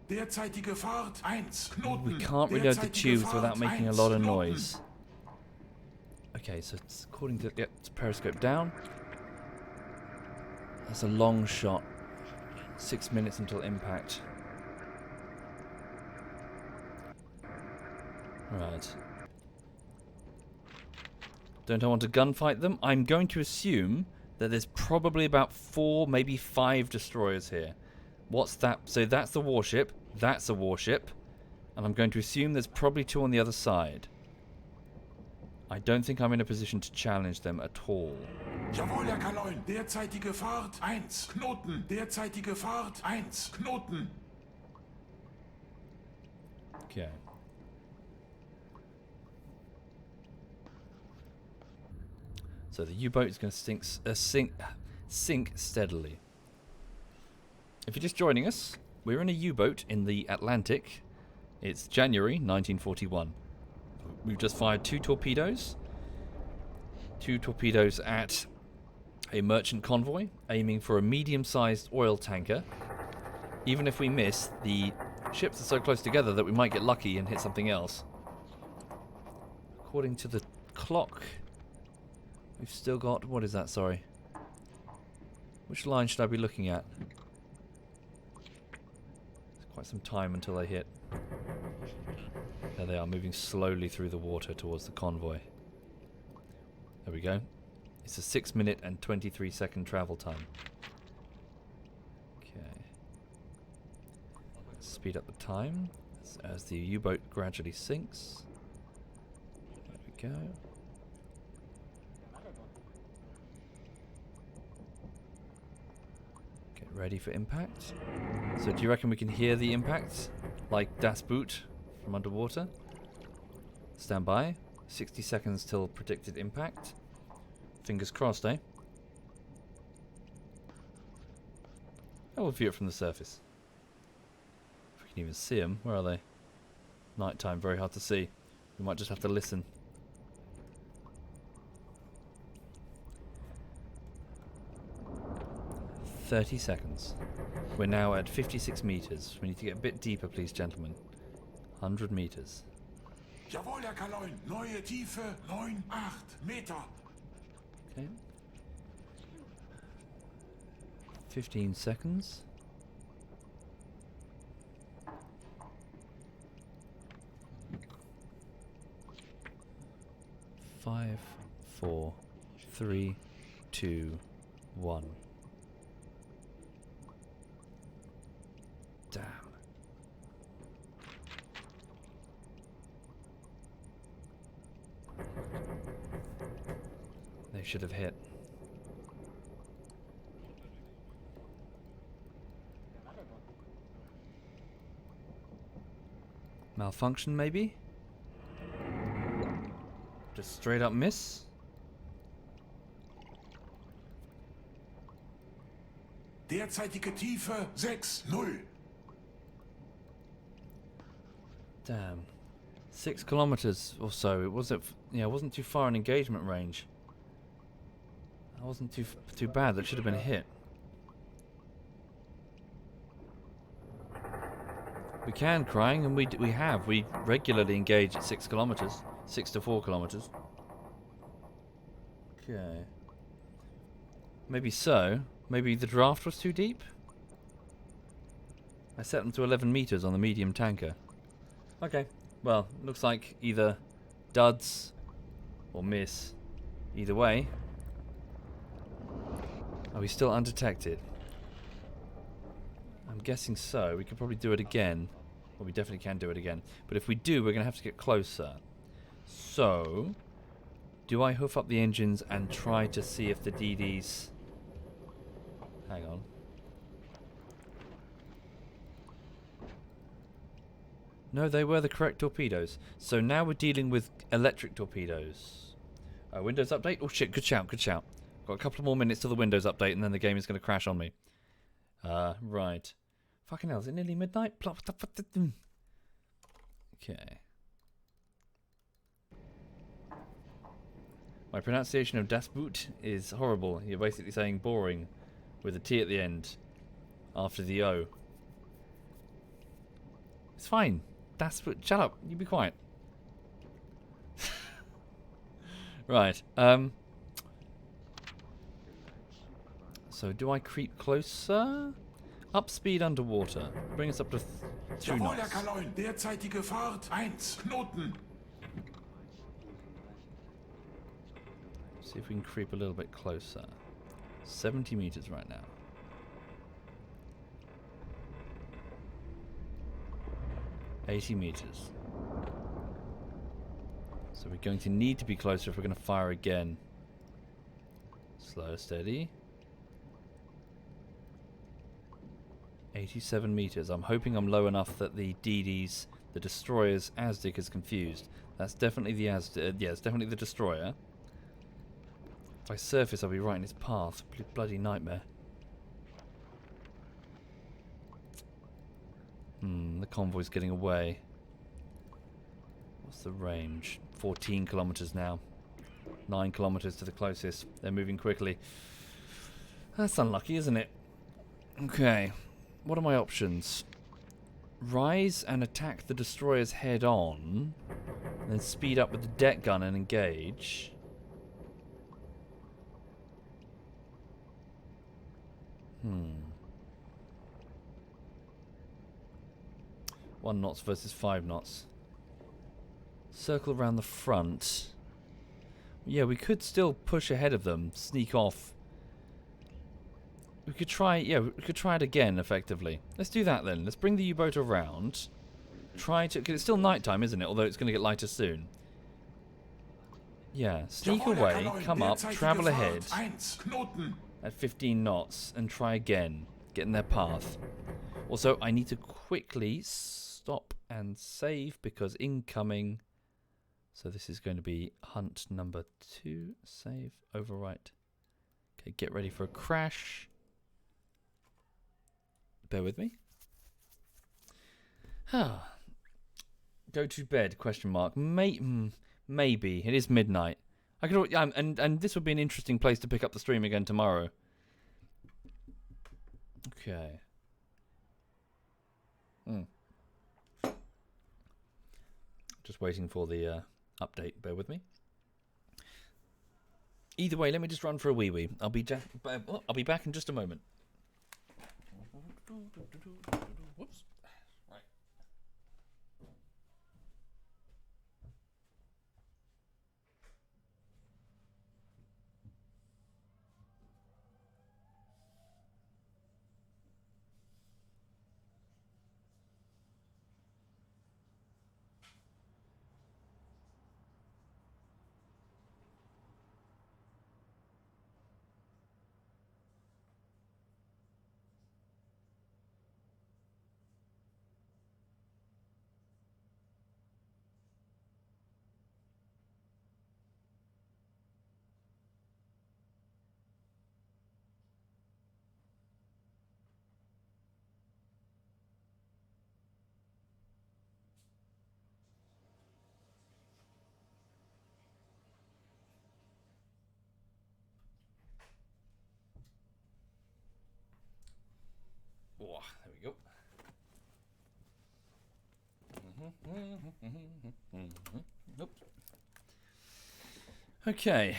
Derzeitige Fahrt 1 Knoten. We can't reload the Derzeitige tubes Fahrt without making a 1 lot of Knoten. noise. Okay, so it's according to... Yep, it's periscope down. That's a long shot. 6 minutes until impact. Right. Don't I want to gunfight them? I'm going to assume that there's probably about 4, maybe 5 destroyers here. What's that? So that's the warship. That's a warship. And I'm going to assume there's probably 2 on the other side. I don't think I'm in a position to challenge them at all. Jawohl, Herr Kaloin. Derzeitige Fahrt 1 Knoten. Derzeitige Fahrt 1 Knoten. Okay. So the U-boat is going to sink steadily. If you're just joining us, we're in a U-boat in the Atlantic. It's January 1941. We've just fired 2 torpedoes. 2 torpedoes at a merchant convoy, aiming for a medium-sized oil tanker. Even if we miss, the ships are so close together that we might get lucky and hit something else. According to the clock, we've still got... What is that? Sorry. Which line should I be looking at? It's quite some time until they hit. There they are, moving slowly through the water towards the convoy. There we go. It's a 6 minute and 23 second travel time. Okay. speed up the time as the U-boat gradually sinks. There we go. Get ready for impact. So do you reckon we can hear the impact like Das Boot from underwater? Stand by. 60 seconds till predicted impact. Fingers crossed, eh? Oh, we'll view it from the surface. If we can even see them. Where are they? Nighttime, very hard to see. We might just have to listen. "30 seconds. We're now at 56 meters. We need to get a bit deeper, please, gentlemen. 100 meters. Jawohl, Herr Kaloin. Neue Tiefe 9,8 Meter. Okay. 15 seconds. Five, 4, 3, 2, 1. Damn. They should have hit. Malfunction, maybe? Just straight up miss? Derzeitige Tiefe 6,0. Damn. 6 kilometers or so. It wasn't, it wasn't too far in engagement range. That wasn't too bad. That should have been a hit. We can, Crying, and we have. We regularly engage at 6 kilometers. 6 to 4 kilometers. Okay. Maybe so. Maybe the draft was too deep? I set them to 11 meters on the medium tanker. Okay. Well, looks like either duds or miss. Either way. Are we still undetected? I'm guessing so. We could probably do it again. Well, we definitely can do it again. But if we do, we're going to have to get closer. So, do I hoof up the engines and try to see if the DDs... Hang on. No, they were the correct torpedoes. So now we're dealing with electric torpedoes. Windows update? Oh shit, good shout, good shout. Got a couple more minutes till the Windows update and then the game is going to crash on me. Right. Fucking hell, is it nearly midnight? Okay. My pronunciation of Das Boot is horrible. You're basically saying boring with a T at the end after the O. It's fine. Das Boot. Shut up. You be quiet. Right. So do I creep closer? Up speed underwater. Bring us up to 2 Jawohl, knots. Herr Kaloin. Derzeitige Fahrt 1 Knoten. See if we can creep a little bit closer. 70 meters right now. $80 meters. So we're going to need to be closer if we're going to fire again. Slow, steady. 87 meters. I'm hoping I'm low enough that the DDs, the destroyer's ASDIC is confused. That's definitely the ASDIC. Yeah, it's definitely the destroyer. If I surface, I'll be right in its path. Bloody nightmare. The convoy's getting away. What's the range? 14 kilometers now. 9 kilometers to the closest. They're moving quickly. That's unlucky, isn't it? Okay. What are my options? Rise and attack the destroyers head on. Then speed up with the deck gun and engage. Hmm. 1 knots versus 5 knots. Circle around the front. Yeah, we could still push ahead of them, sneak off. We could try, yeah, we could try it again, effectively. Let's do that then. Let's bring the U-boat around. Try to, because it's still nighttime, isn't it? Although it's going to get lighter soon. Yeah, sneak Jawohl, Herr away, Kanoin, come up, derzeitige travel Fahrt ahead 1, Knoten. at 15 knots, and try again. Get in their path. Also, I need to quickly stop and save because incoming. So this is going to be hunt number 2. Save, overwrite. Okay, get ready for a crash. Bear with me. Go to bed? Question mark. Maybe it is midnight. I could, and this would be an interesting place to pick up the stream again tomorrow. Okay. Just waiting for the update. Bear with me. Either way, let me just run for a wee. I'll be back in just a moment. Whoops. Right. Oh, there we go. Oops. Okay,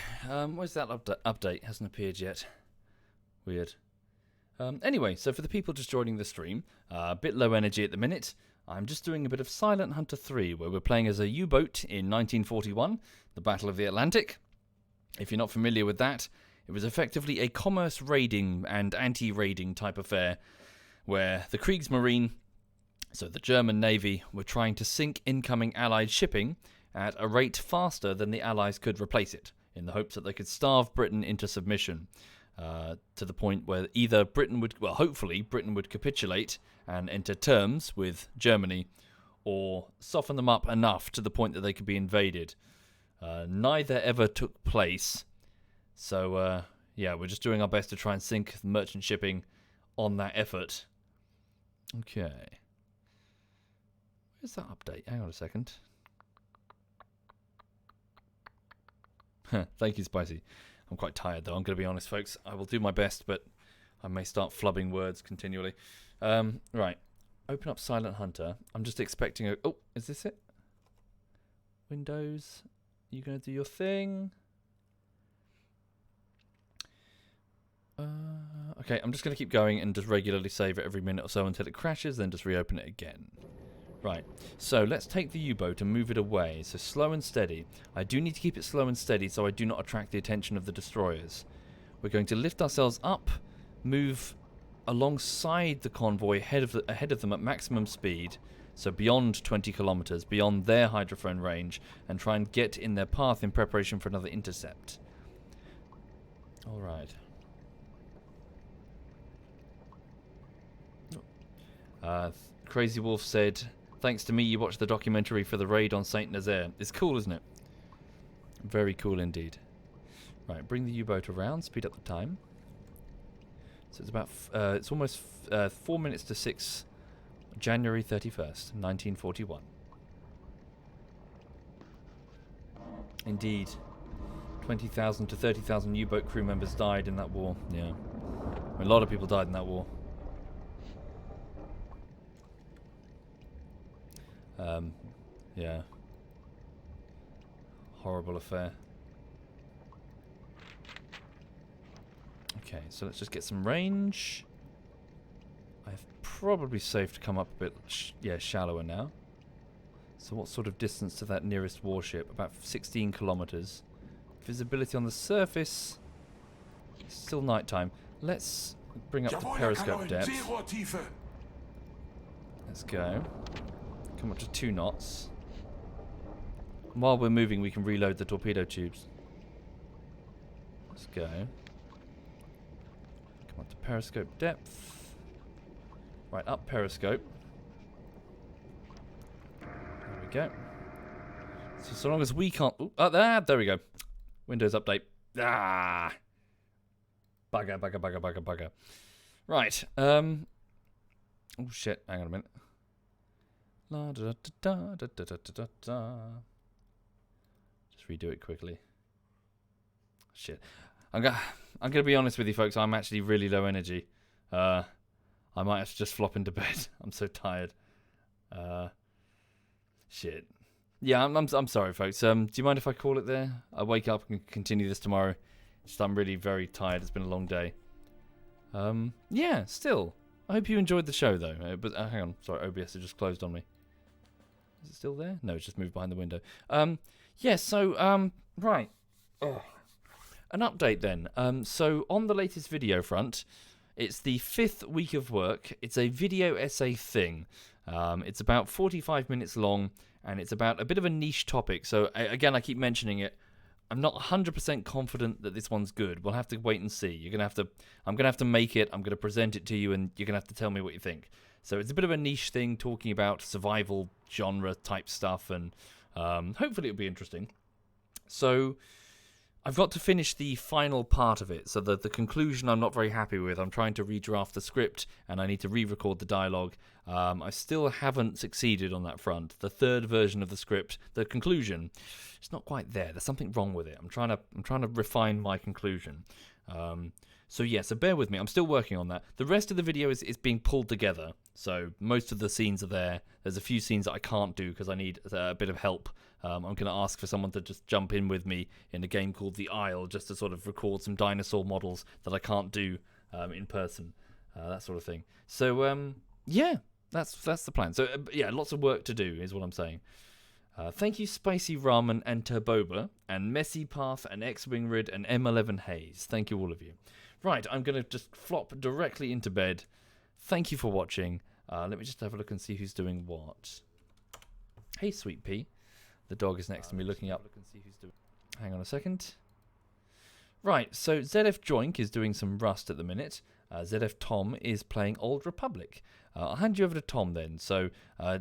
where's that update? Hasn't appeared yet. Weird. Anyway, so for the people just joining the stream, a bit low energy at the minute. I'm just doing a bit of Silent Hunter 3, where we're playing as a U-boat in 1941, the Battle of the Atlantic. If you're not familiar with that, it was effectively a commerce raiding and anti-raiding type affair, where the Kriegsmarine, so the German Navy, were trying to sink incoming Allied shipping at a rate faster than the Allies could replace it, in the hopes that they could starve Britain into submission, to the point where either Britain would, well, hopefully Britain would capitulate and enter terms with Germany, or soften them up enough to the point that they could be invaded. Neither ever took place, so yeah, we're just doing our best to try and sink merchant shipping on that effort. Okay. Where's that update? Hang on a second. Thank you, Spicy. I'm quite tired, though. I'm going to be honest, folks. I will do my best, but I may start flubbing words continually. Right. Open up Silent Hunter. I'm just expecting a... Oh, is this it? Windows. You going to do your thing? Okay, I'm just going to keep going and just regularly save it every minute or so until it crashes, then just reopen it again. Right, so let's take the U-boat and move it away. So slow and steady. I do need to keep it slow and steady so I do not attract the attention of the destroyers. We're going to lift ourselves up, move alongside the convoy ahead of them at maximum speed, so beyond 20 kilometers, beyond their hydrophone range, and try and get in their path in preparation for another intercept. Alright. Crazy Wolf said, thanks to me you watched the documentary for the raid on Saint Nazaire. It's cool, isn't it? Very cool indeed. Right, bring the U-boat around, speed up the time. So it's about, it's almost 4 minutes to 6, January 31st, 1941. Indeed. 20,000 to 30,000 U-boat crew members died in that war. Yeah. A lot of people died in that war. Yeah. Horrible affair. Okay, so let's just get some range. I've probably safe to come up a bit, shallower now. So what sort of distance to that nearest warship? About 16 kilometers. Visibility on the surface. It's still nighttime. Let's bring up the Jawohl, Herr periscope Kaloin. depth. Seerohrtiefe. Let's go. Come up to 2 knots. While we're moving, we can reload the torpedo tubes. Let's go. Come up to periscope depth. Right, up periscope. There we go. So long as we can't... Ooh, there we go. Windows update. Ah! Bugger, bugger, bugger, bugger, bugger. Right. Oh, shit. Hang on a minute. La da da da da da da da da. Just redo it quickly. Shit. I'm gonna be honest with you, folks. I'm actually really low energy. I might have to just flop into bed. I'm so tired. Shit. Yeah, I'm sorry, folks. Do you mind if I call it there? I wake up and continue this tomorrow. Just I'm really very tired. It's been a long day. Yeah. Still, I hope you enjoyed the show, though. But hang on. Sorry, OBS has just closed on me. Is it still there? No, it's just moved behind the window. Yeah. So right. Oh. An update then. So on the latest video front, it's the 5th week of work. It's a video essay thing. It's about 45 minutes long, and it's about a bit of a niche topic. So again, I keep mentioning it. I'm not 100% confident that this one's good. We'll have to wait and see. I'm gonna have to make it. I'm gonna present it to you, and you're gonna have to tell me what you think. So it's a bit of a niche thing, talking about survival genre type stuff, and hopefully it'll be interesting. So I've got to finish the final part of it, so the conclusion I'm not very happy with. I'm trying to redraft the script, and I need to re-record the dialogue. I still haven't succeeded on that front. The 3rd version of the script, the conclusion, it's not quite there. There's something wrong with it. I'm trying to refine my conclusion. So yeah, so bear with me. I'm still working on that. The rest of the video is being pulled together. So most of the scenes are there. There's a few scenes that I can't do because I need a bit of help. I'm going to ask for someone to just jump in with me in a game called The Isle, just to sort of record some dinosaur models that I can't do in person, that sort of thing. So yeah, that's the plan. So yeah, lots of work to do is what I'm saying. Thank you, Spicy Ramen and Turboba and Messy Path and X-Wing Rid and M11 Hayes. Thank you, all of you. Right, I'm going to just flop directly into bed. Thank you for watching. Let me just have a look and see who's doing what. Hey, Sweet Pea. The dog is next to me looking up. Hang on a second. Right, so ZF Joink is doing some Rust at the minute. ZF Tom is playing Old Republic. I'll hand you over to Tom then. So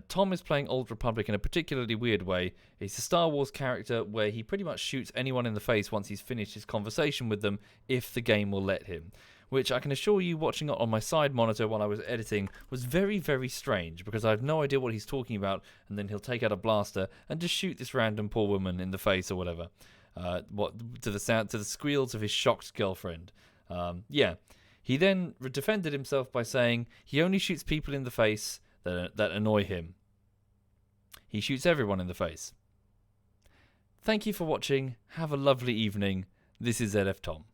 Tom is playing Old Republic in a particularly weird way. He's a Star Wars character where he pretty much shoots anyone in the face once he's finished his conversation with them, if the game will let him. Which I can assure you, watching it on my side monitor while I was editing, was very, very strange, because I have no idea what he's talking about, and then he'll take out a blaster and just shoot this random poor woman in the face or whatever. To the squeals of his shocked girlfriend. Yeah. He then defended himself by saying he only shoots people in the face that annoy him. He shoots everyone in the face. Thank you for watching. Have a lovely evening. This is ZF Tom.